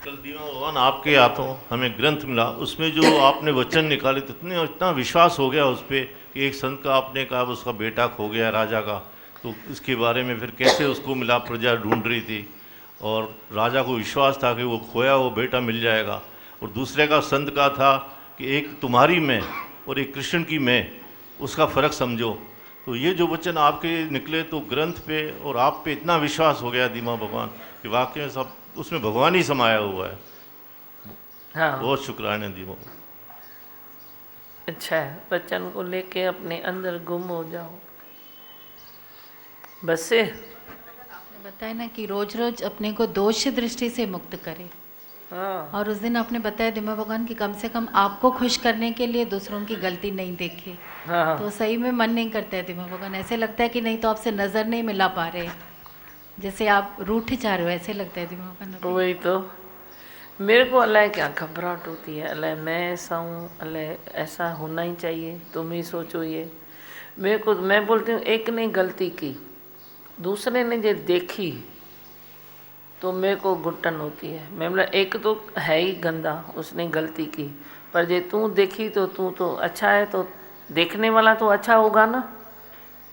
कल दीवा भगवान आपके हाथों हमें ग्रंथ मिला, उसमें जो आपने वचन निकाले तो इतना विश्वास हो गया उस पर कि एक संत का आपने कहा उसका बेटा खो गया राजा का, तो इसके बारे में फिर कैसे उसको मिला, प्रजा ढूंढ रही थी और राजा को विश्वास था कि वो खोया वो बेटा मिल जाएगा। और दूसरे का संत का था कि एक तुम्हारी मैं और एक कृष्ण की मैं, उसका फ़र्क समझो। तो ये जो वचन आपके निकले तो ग्रंथ पे और आप पे इतना विश्वास हो गया दीमा भगवान कि वाकई में सब उसमें भगवान ही समाया हुआ है। हाँ। बहुत शुक्राना दीमा। अच्छा है, वचन को लेके अपने अंदर गुम हो जाओ बस से। आपने बताया ना कि रोज रोज अपने को दोष दृष्टि से मुक्त करे। हाँ। और उस दिन आपने बताया दिमा भगवान कि कम से कम आपको खुश करने के लिए दूसरों की गलती नहीं देखे। हाँ। तो सही में मन नहीं करता है दिमा भगवान, ऐसे लगता है कि नहीं तो आपसे नज़र नहीं मिला पा रहे, जैसे आप रूठ जा रहे हो, ऐसे लगता है दिमा भगवान। वही तो मेरे को अल्लाह क्या घबराहट होती है, अल्लाह मैं ऐसा हूँ, अल्लाह ऐसा होना ही चाहिए, तुम ही सोचो ये। मेरे को मैं बोलती हूँ एक ने गलती की, दूसरे ने जो देखी तो मेरे को घुटन होती है। मैं बोला एक तो है ही गंदा, उसने गलती की, पर जे तू देखी तो तू तो अच्छा है, तो देखने वाला तो अच्छा होगा ना।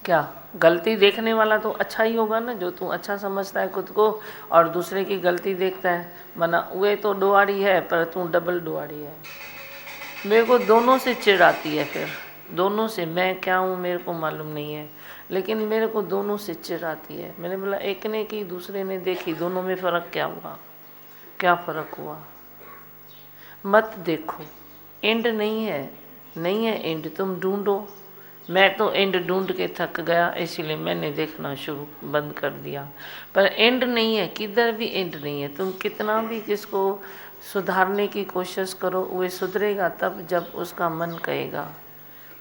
क्या गलती देखने वाला तो अच्छा ही होगा ना, जो तू अच्छा समझता है खुद को और दूसरे की गलती देखता है। मना वे तो डुआड़ी है पर तू डबल डुआड़ी है। मेरे को दोनों से चिढ़ आती है, फिर दोनों से। मैं क्या हूँ मेरे को मालूम नहीं है, लेकिन मेरे को दोनों से चिढ़ आती है। मैंने बोला एक ने की दूसरे ने देखी, दोनों में फ़र्क क्या हुआ? क्या फ़र्क हुआ? मत देखो, एंड नहीं है, नहीं है एंड, तुम ढूंढो। मैं तो एंड ढूंढ के थक गया, इसीलिए मैंने देखना बंद कर दिया। पर एंड नहीं है, किधर भी एंड नहीं है। तुम कितना भी किसको सुधारने की कोशिश करो, वो सुधरेगा तब जब उसका मन कहेगा।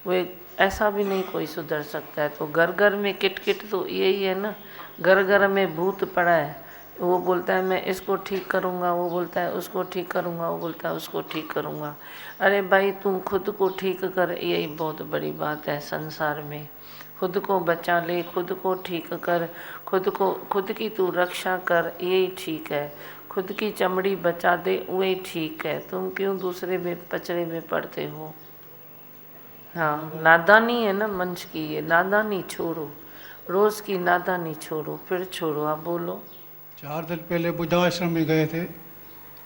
वो ऐसा भी नहीं कोई सुधर सकता है। तो घर घर में किट तो यही है ना, घर घर में भूत पड़ा है। वो बोलता है मैं इसको ठीक करूँगा, वो बोलता है उसको ठीक करूँगा, वो बोलता है उसको ठीक करूँगा। अरे भाई तुम खुद को ठीक कर, यही बहुत बड़ी बात है संसार में। खुद को बचा ले, खुद को ठीक कर, खुद की तू रक्षा कर, यही ठीक है। खुद की चमड़ी बचा दे, वही ठीक है। तुम क्यों दूसरे में पचड़े में पड़ते हो? हाँ, नादानी है ना मंच की, ये नादानी छोड़ो, रोज़ की नादानी छोड़ो, फिर छोड़ो। आप बोलो। 4 दिन पहले बुद्धा आश्रम में गए थे,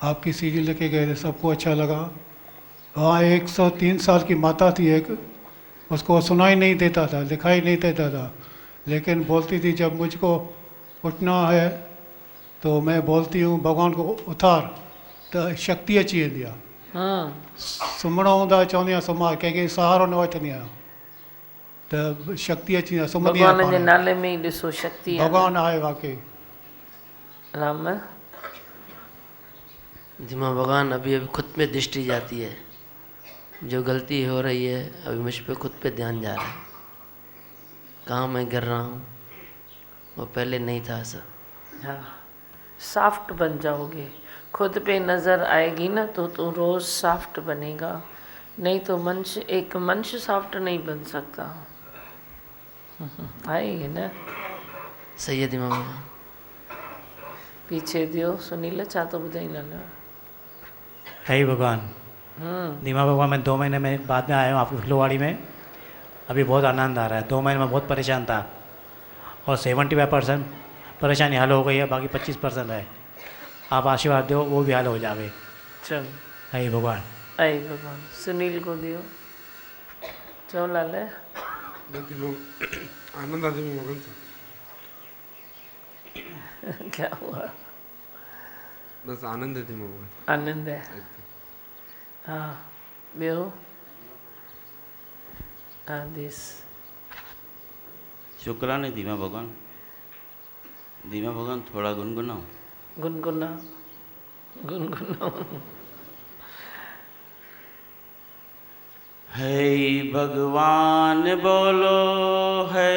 आपकी सीडी लेके गए थे, सबको अच्छा लगा। वहाँ 103 साल की माता थी एक, उसको सुनाई नहीं देता था, दिखाई नहीं देता था, लेकिन बोलती थी जब मुझको उठना है तो मैं बोलती हूँ भगवान को उतार, तो शक्ति अची वेंदी आहे। सुम्हणो हूंदो आहे चवंदी आहियां सुम्हार, कंहिंखे सहारो न वठंदी आहियां त शक्ति अची वेंदी आहे, सुम्हंदी आहियां। भगवान जे नाले में ही ॾिसो शक्ति आहे। भगवान आहे वाकई। राम धीमा भगवान अभी खुद पे दृष्टि जाती है, जो गलती हो रही है अभी मुझ पे खुद पे ध्यान जा रहा है, कहाँ मैं गिर रहा हूँ, वो पहले नहीं था ऐसा। हाँ, सॉफ्ट बन जाओगे, खुद पे नज़र आएगी ना तो तू रोज़ सॉफ्ट बनेगा, नहीं तो एक मनुष्य सॉफ्ट नहीं बन सकता। आएगी ना? सही है धीमा भगवान। पीछे दियो सुनील छा तो ॿुधाई लाला। है भगवान। धीमा भगवान, मैं 2 महीने में बाद में आया हूँ आपकी फुलवाड़ी में, अभी बहुत आनंद आ रहा है। 2 महीने में बहुत परेशान था और 75% परेशानी हल हो गई है, बाकी 25% है। आप आशीर्वाद दो वो भी हल हो जावे। चल है भगवान। आई भगवान। सुनील को दियो। चलो लाले। आनंद आदमी मगन से। क्या हुआ? बस आनंद है धीमा भगवान। आनंद है। हाँ ॿियो? आदेश। शुक्राने धीमा भगवान। धीमा भगवान थोड़ा गुनगुनाओ। गुनगुनाओ गुनगुनाओ। है भगवान बोलो, है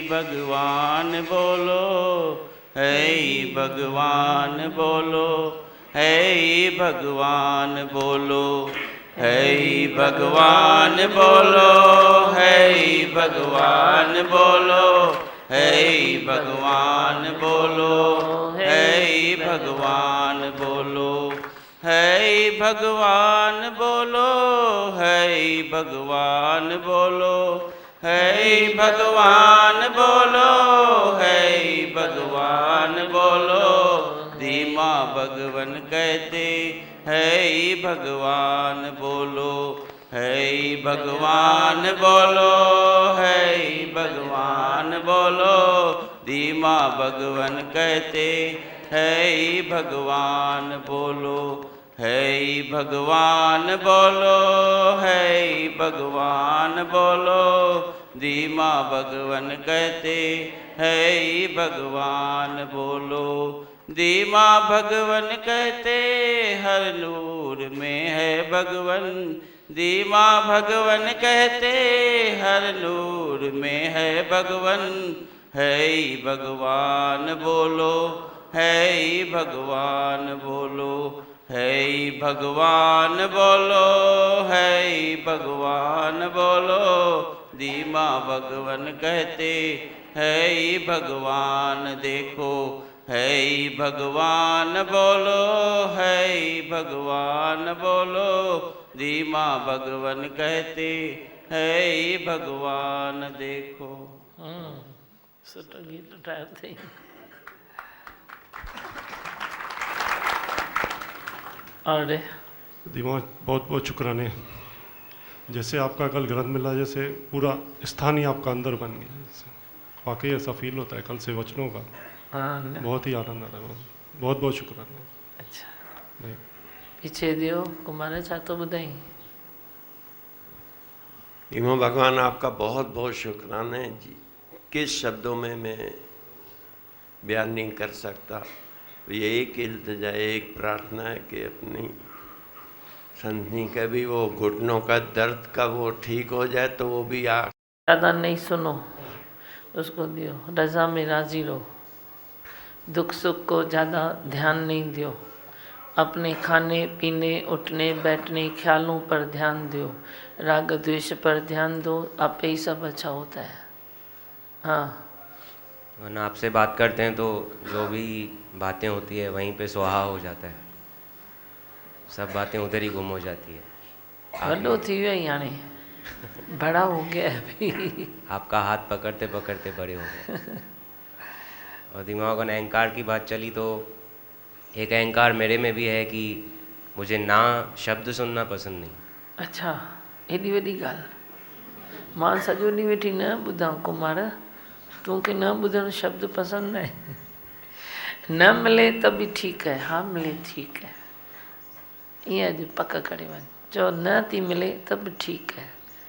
भगवान बोलो, है भगवान बोलो, है भगवान बोलो, है भगवान बोलो, है भगवान बोलो, है भगवान बोलो, है भगवान बोलो, है भगवान बोलो, है भगवान बोलो, है भगवान बोलो, है भगवान बोलो। धीमा भगवन कहते है भगवान बोलो, है भगवान बोलो, है भगवान बोलो। धीमा भगवन कहते है भगवान बोलो, है भगवान बोलो, है भगवान बोलो। धीमा भगवन कहते है भगवान बोलो। धीमा भगवन कहते हर नूर में है भगवन। धीमा भगवन कहते हर नूर में है भगवन। है भगवान बोलो, है भगवान बोलो, है भगवान बोलो, है भगवान बोलो। धीमा भगवन कहते है भगवान देखो, है भगवान बोलो, है भगवान बोलो। धीमा भगवन कहते है भगवान देखो। सुठो गीत ठाहियो अथई। और धीमा बहुत बहुत शुक्राने। जैसे आपका कल ग्रंथ मिला, जैसे पूरा स्थान ही आपका अंदर बन गया, जैसे वाकई ऐसा फील होता है कल से वचनों का। हाँ, बहुत ही आनंद आ रहा है। बहुत बहुत शुक्राना। अच्छा पीछे दियो कुमार छा तो ॿुधाई। इमाम भगवान आपका बहुत बहुत शुक्राना है जी। किस शब्दों में मैं बयान नहीं कर सकता। ये एक इल्तिजा, एक प्रार्थना है कि अपनी संतनी का भी वो घुटनों का दर्द का वो ठीक हो जाए, तो वो भी ज़्यादा नहीं सुनो, उसको दियो, रज़ा में राज़ी रहो। दुख सुख को ज़्यादा ध्यान नहीं दियो। अपने खाने पीने उठने बैठने ख्यालों पर ध्यान दो, राग द्वेष पर ध्यान दो, आपे ही सब अच्छा होता है। हाँ, वरना आपसे बात करते हैं तो जो भी बातें होती है वहीं पे सुहा हो जाता है, सब बातें उधर ही गुम हो जाती है। वड्डो थी वियो यानी बड़ा हो गया है अभी। आपका हाथ पकड़ते पकड़ते बड़े हो गए। और दिमाग में अहंकार की बात चली तो एक अहंकार मेरे में भी है कि मुझे ना शब्द सुनना पसंद नहीं। अच्छा, एडी वॾी ॻाल्हि। मां सॼो ॾींहुं वेठी न ॿुधां कुमार, तोखे न ॿुधण शब्द पसंद है। न मिले त बि ठीकु है, हाँ मिले ठीक है, ईअं अॼु पक करे वञ। चओ न थी मिले त बि ठीकु है,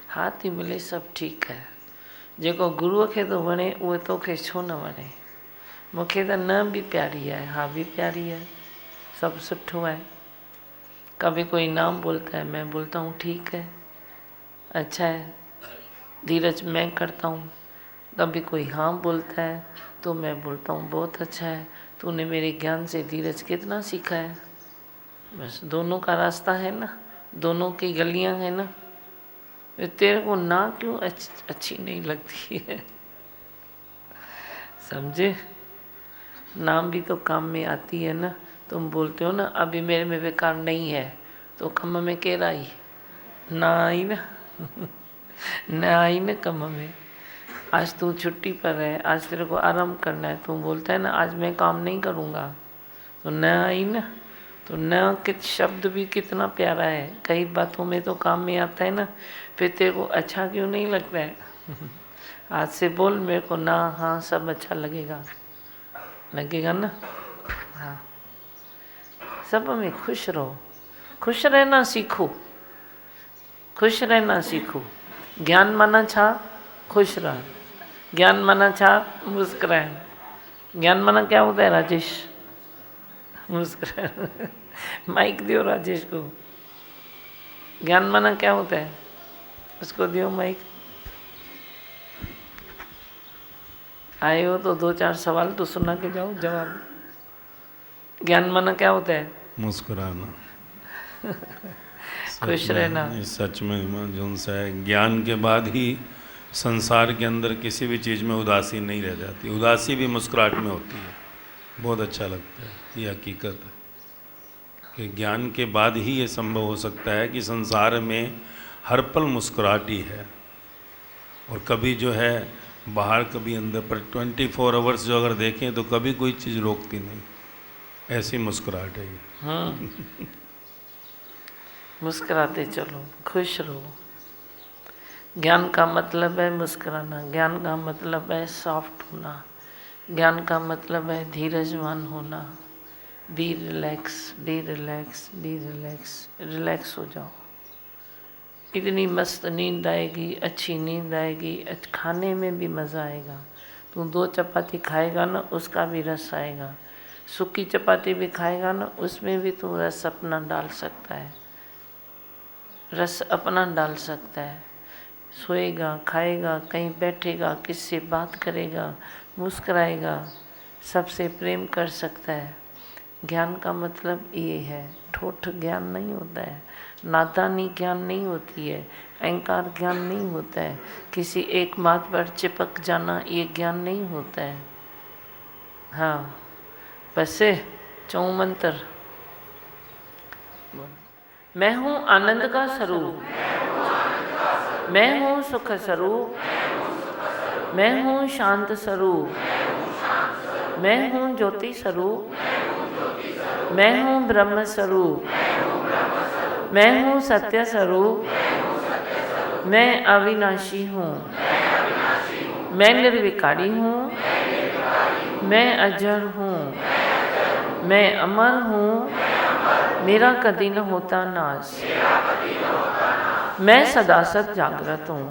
हाँ थी मिले सभु ठीकु है। जेको गुरूअ खे थो वणे उहो तोखे छो न वणे। मूंखे त न भी प्यारी है, हाँ भी प्यारी है, सब सुठो है। कभी कोई नाम बोलता है मैं बोलता हूँ ठीक है, अच्छा है, धीरज मैं करता हूँ। कभी कोई हाँ बोलता है तो मैं बोलता हूँ बहुत अच्छा है, तूने मेरे ज्ञान से धीरज कितना सीखा है। बस दोनों का रास्ता है ना, दोनों की गलियाँ हैं ना। तेरे को ना क्यों अच्छी नहीं लगती है, समझे। नाम भी तो काम में आती है ना। तुम बोलते हो ना अभी मेरे में बेकार नहीं है, तो कम में कह आई ना आई ना ना आई ना कम में। आज तू छुट्टी पर है, आज तेरे को आराम करना है, तू बोलता है ना आज मैं काम नहीं करूँगा, तो न आई ना। तो न कित शब्द भी कितना प्यारा है, कई बातों में तो काम में आता है ना। फिर तेरे को अच्छा क्यों नहीं लगता है। आज से बोल मेरे को ना हाँ सब अच्छा लगेगा, लगेगा ना। हाँ, सब में खुश रहो, खुश रहना सीखो, खुश रहना सीखो। ज्ञान माना छा, खुश रह। ज्ञान माना छा, मुस्कुराए। ज्ञान माना क्या होता है राजेश, मुस्कुराए। माइक दियो राजेश को। ज्ञान माना क्या होता है, उसको दियो माइक। आए हो तो दो चार सवाल तो सुना के जाओ जवाब। ज्ञान माना क्या होता है, मुस्कुराना, खुश रहना। सच में जो सा है, ज्ञान के बाद ही संसार के अंदर किसी भी चीज़ में उदासी नहीं रह जाती। उदासी भी मुस्कुराहट में होती है, बहुत अच्छा लगता है। ये हकीकत है कि ज्ञान के बाद ही ये संभव हो सकता है कि संसार में हर पल मुस्कुराहट ही है। और कभी जो है बाहर कभी अंदर, पर 24 आवर्स जो अगर देखें तो कभी कोई चीज़ रोकती नहीं, ऐसी मुस्कुराहट है ये। हाँ, मुस्कुराते चलो, खुश रहो। ज्ञान का मतलब है मुस्कुराना, ज्ञान का मतलब है सॉफ्ट होना, ज्ञान का मतलब है धीरजवान होना। Be relax, be relax, be relax, relax हो जाओ। इतनी मस्त नींद आएगी, अच्छी नींद आएगी, खाने में भी मज़ा आएगा। तू 2 चपाती खाएगा ना उसका भी रस आएगा, सूखी चपाती भी खाएगा ना उसमें भी तू रस अपना डाल सकता है, रस अपना डाल सकता है। सोएगा, खाएगा, कहीं बैठेगा, किससे बात करेगा, मुस्कुराएगा, सबसे प्रेम कर सकता है। ज्ञान का मतलब ये है, ठोठ ज्ञान नहीं होता है, नादानी ज्ञान नहीं होती है, अहंकार ज्ञान नहीं होता है, किसी एक बात पर चिपक जाना ये ज्ञान नहीं होता है। हाँ, बस चौं मंत्र। मैं हूँ आनंद का स्वरूप, मैं हूँ सुख स्वरूप, मैं हूँ शांत स्वरूप, मैं हूँ ज्योति स्वरूप, मैं हूँ ब्रह्म स्वरूप, मैं हूँ सत्य स्वरूप, मैं अविनाशी हूँ, मैं निर्विकारी हूँ, मैं अजर हूँ, मैं अमर हूँ, मेरा कभी न होता नाश। मैं सदा सत जागृत हूँ।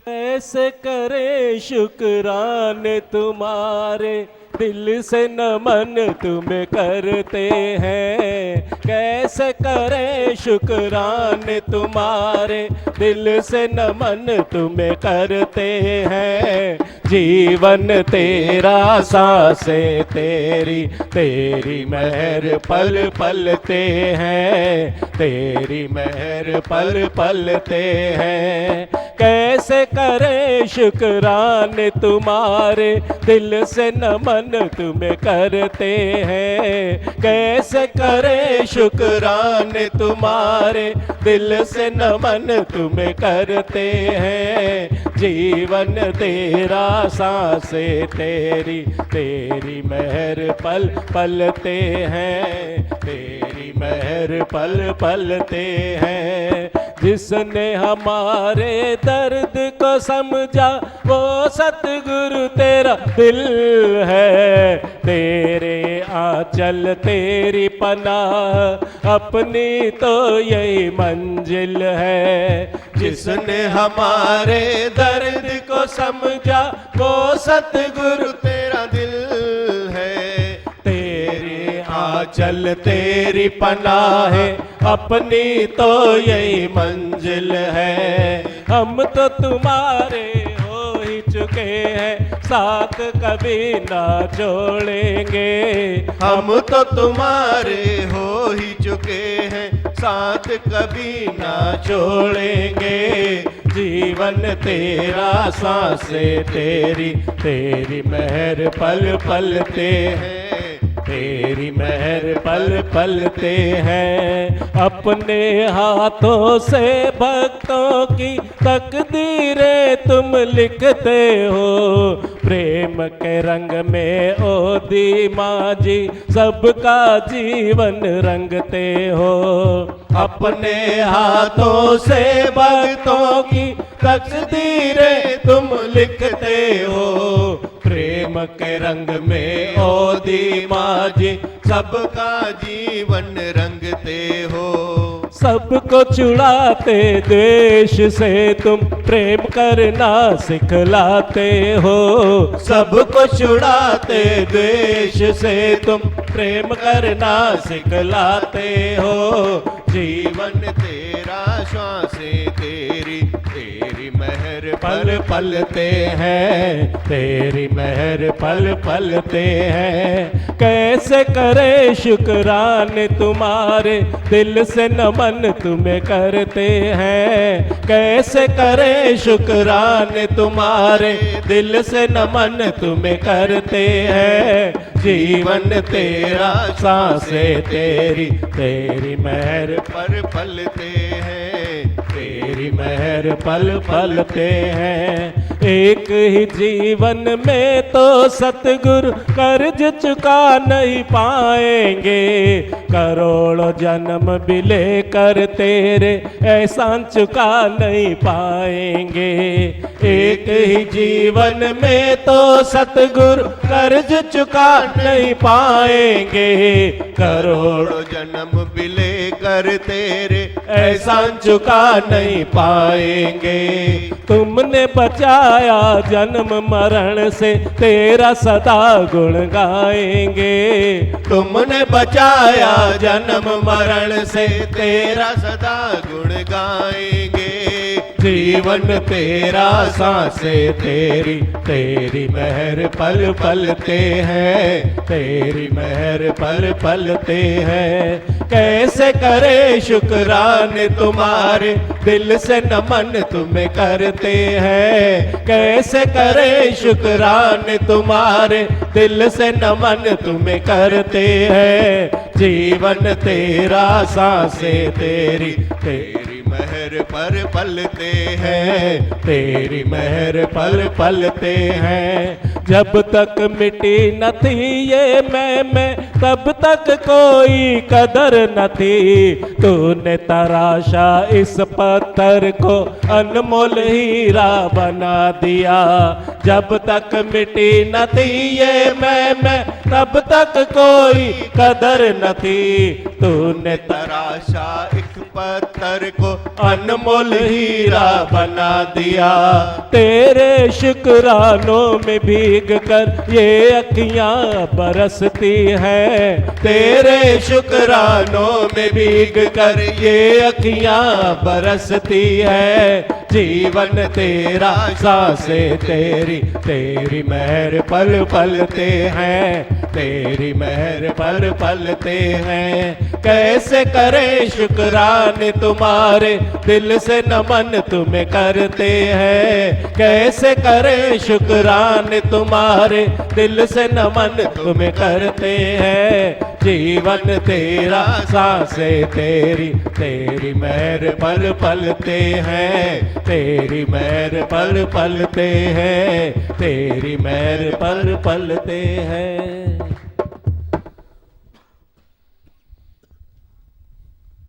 कैसे करें शुक्राने तुम्हारे, दिल से नमन तुम्हें करते हैं। कैसे करें शुक्राने तुम्हारे, दिल से नमन तुम्हें करते हैं। जीवन तेरा सांसें तेरी, तेरी मेहर पल पलते हैं, तेरी मेहर पल पलते हैं। कैसे करें शुक्राने तुम्हारे, दिल से नमन तुम्हें करते हैं। कैसे करें शुक्राने तुम्हारे, दिल से नमन तुम्हें करते हैं। जीवन तेरा सांसें तेरी, तेरी मेहर पल पलते हैं, तेरी मेहर पल पलते हैं। जिसने हमारे दर्द को समझा वो सतगुरु तेरा दिल है। तेरे आंचल तेरी पनाह, अपनी तो यही मंजिल है। जिसने हमारे दर्द को समझा वो सतगुरु तेरा दिल है। तेरे आंचल तेरी पनाह है, अपनी तो यही मंजिल है। हम तो तुम्हारे हो ही चुके हैं, साथ कभी ना छोड़ेंगे। हम तो तुम्हारे हो ही चुके हैं, साथ कभी ना छोड़ेंगे। जीवन तेरा सांसें तेरी, तेरी मेहर पल पलते हैं, तेरी मेहर पल पलते हैं। अपने हाथों से भक्तों की तकदीरें तुम लिखते हो। प्रेम के रंग में ओ दीमा जी सबका जीवन रंगते हो। अपने हाथों से भक्तों की तकदीरें तुम लिखते हो। प्रेम के रंग में ओ दीमा जी सबका जीवन रंगते हो। सबको छुड़ाते द्वेष से तुम प्रेम करना सिखलाते हो। सबको छुड़ाते द्वेष से तुम प्रेम करना सिखलाते हो। जीवन तेरा श्वासें तेरी, तेरी मेहर पल पलते हैं, तेरी मेहर पल पलते हैं। कैसे करे शुक्राने तुम्हारे, दिल से नमन तुम्हें करते हैं। कैसे करे शुक्राने तुम्हारे, दिल से नमन तुम्हें करते हैं। जीवन तेरा सांसें तेरी, तेरी मेहर पर पलते हैं, तेरी मेहर पल पलते हैं। एक ही जीवन में तो सतगुरु कर्ज चुका नहीं पाएंगे। करोड़ों जन्म भी लेकर तेरे एहसान चुका नहीं पाएंगे। एक ही जीवन में तो सतगुरु कर्ज चुका नहीं पाएंगे। करोड़ों जन्म भी लेकर तेरे एहसान चुका नहीं पाएंगे। तुमने बचाया जन्म मरण से, तेरा सदा गुण गाएंगे। तुमने बचाया जन्म मरण से, तेरा सदा गुण गाएंगे। जीवन तेरा सांसें तेरी, तेरी मेहर पल पलते हैं, तेरी मेहर पल पलते हैं। कैसे करे शुक्राने तुम्हारे, दिल से नमन तुम्हें करते हैं। कैसे करे शुक्राने तुम्हारे, दिल से नमन तुम्हें करते हैं। जीवन तेरा सांसें तेरी, तेरी मेहर पर पलते हैं, तेरी मेहर पल पलते हैं। जब तक मिटी न थी ये मैं तब तक कोई कदर न थी। तूने तराशा इस पत्थर को अनमोल हीरा बना दिया। जब तक मिटी न थी ये मैं तब तक कोई कदर न थी। तूने तराशा एक पत्थर को अनमोल हीरा बना दिया। तेरे शुक्रानों में भीग कर ये अखियां बरसती हैं। तेरे शुक्रानों में भीग कर ये अखियां बरसती है। जीवन तेरा सांसें तेरी, तेरी मेहर पल पलते हैं, तेरी मेहर पल पलते हैं। कैसे करें शुक्राने तुम्हारे, दिल से नमन तुम्हें करते हैं। कैसे करें शुक्राने तुम्हारे, दिल से नमन तुम्हें करते हैं। जीवन तेरा सांसें तेरी, तेरी मेहर पल पलते हैं, तेरी मेहर पल पलते हैं, तेरी मेहर पल पलते हैं।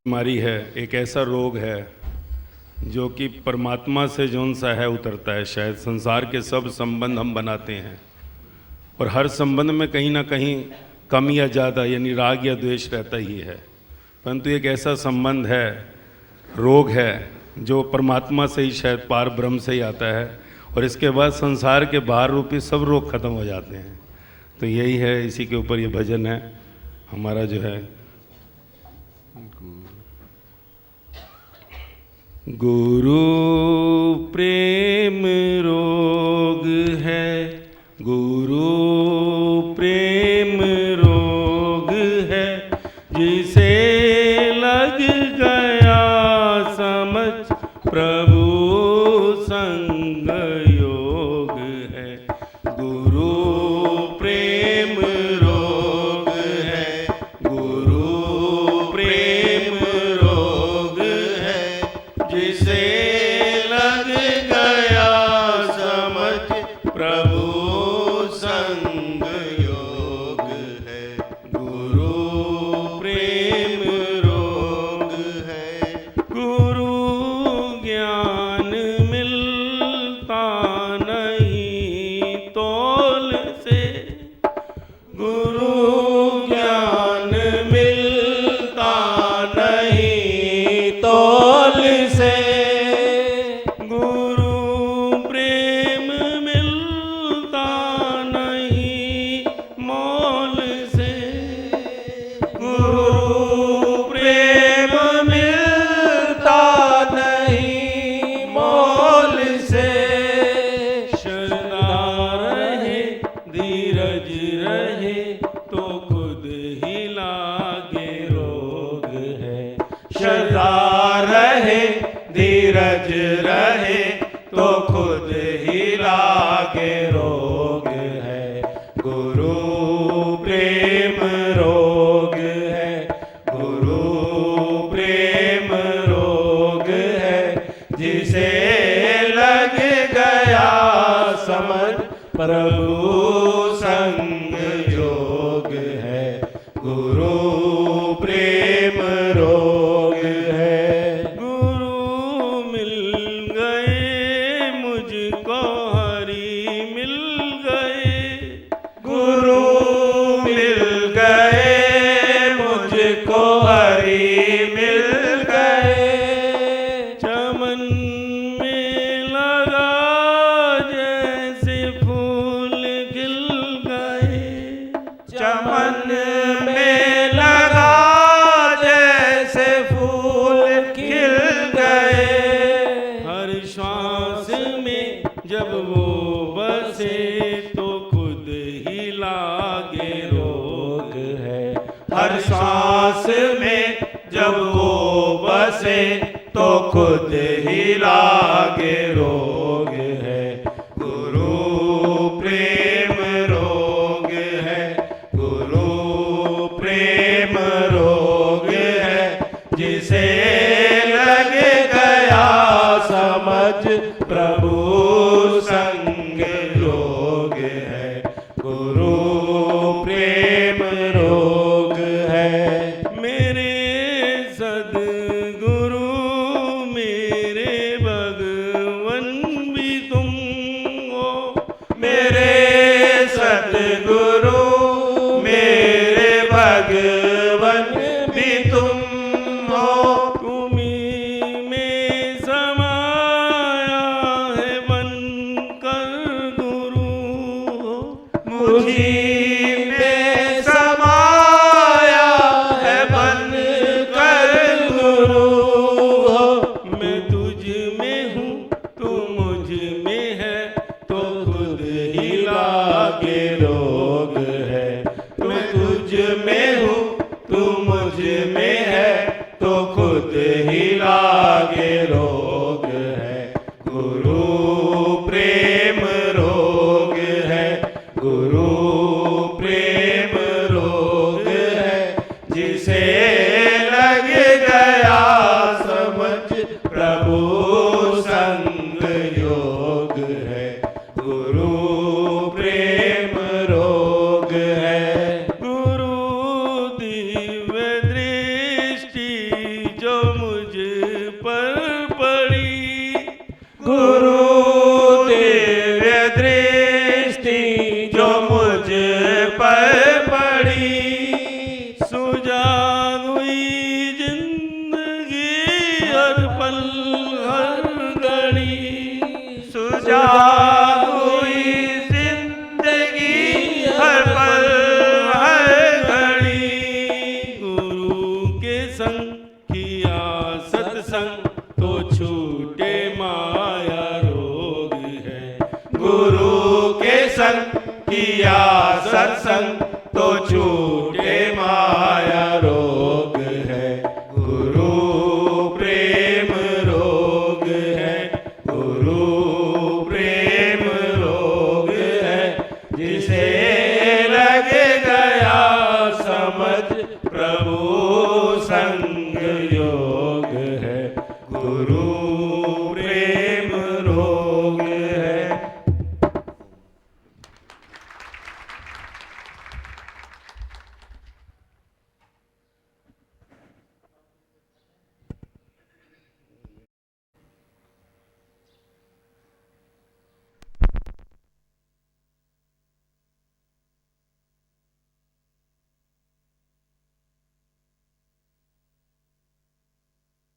बीमारी है, एक ऐसा रोग है जो कि परमात्मा से जौन सा है उतरता है। शायद संसार के सब संबंध हम बनाते हैं और हर संबंध में कहीं ना कहीं कम या ज़्यादा यानी राग या द्वेष रहता ही है, परंतु एक ऐसा संबंध है, रोग है जो परमात्मा से ही शायद पार ब्रह्म से ही आता है और इसके बाद संसार के बाहर रूपी सब रोग खत्म हो जाते हैं। तो यही है, इसी के ऊपर ये भजन है हमारा जो है। गुरु प्रेम रोग है, गुरु प्रेम रोग है, जिसे लग गया समझ प्रभु संग योग है। गुरु प्रेम रोग है, गुरु प्रेम रोग है, जिसे लग गया समझ प्रभु संग योग है। गुरु प्रेम रोग है, गुरु ज्ञान मिलता नहीं तोल से, गुरु ज्ञान मिलता नहीं तोल से, गुरु प्रेम मिलता नहीं मोल से, गुरु प्रेम मिलता नहीं मोल से। श्रद्धा रहे धीरज रहे तो खुद ही लागे रोग है। श्रद्धा रहे धीरज रहे तो खुद ही लागे रोग है। गुरु प्रेम रोग है, गुरु प्रेम रोग है, जिसे लग गया समझ प्रभु संग योग है। गुरु प्रेम रोग है। गुरु मिल गए मुझको हरि मिल गए, गुरु मिल गए मुझको हरि मिल गए। चमन में लगा जैसे फूल खिल गए, चमन में लगा जैसे फूल खिल गए। हर श्वास में जब वो बसे तो खुद ही लागे रोग है। हर श्वास में जब वो बसे तो खुद ही लागे रोग है। गुरु प्रेम रोग है, गुरु प्रेम रोग है, जिसे लग गया समझ प्रभु संग योग है। गुरु प्रेम रोग तुझ में हूँ तू मुझ में है तो खुद ही लागे रोग है। गुरु प्रेम रोग है, गुरु प्रेम रोग है, जिसे लग गया समझ प्रभु संग योग है। गुरु प्रेम रोग है। गुरु दिव्य दृष्टि जो मुझ पर पड़ी, गुरु दिव्य दृष्टि जो मुझ पर पड़ी, सुजान हुई जिंदगी हर पल हर घड़ी, सुजान हुई जिंदगी हर पल हर घड़ी। गुरु के संग किया सत्संग तो छूटे माया रोग है। गुरु के संग किया सत्संग तो छूटे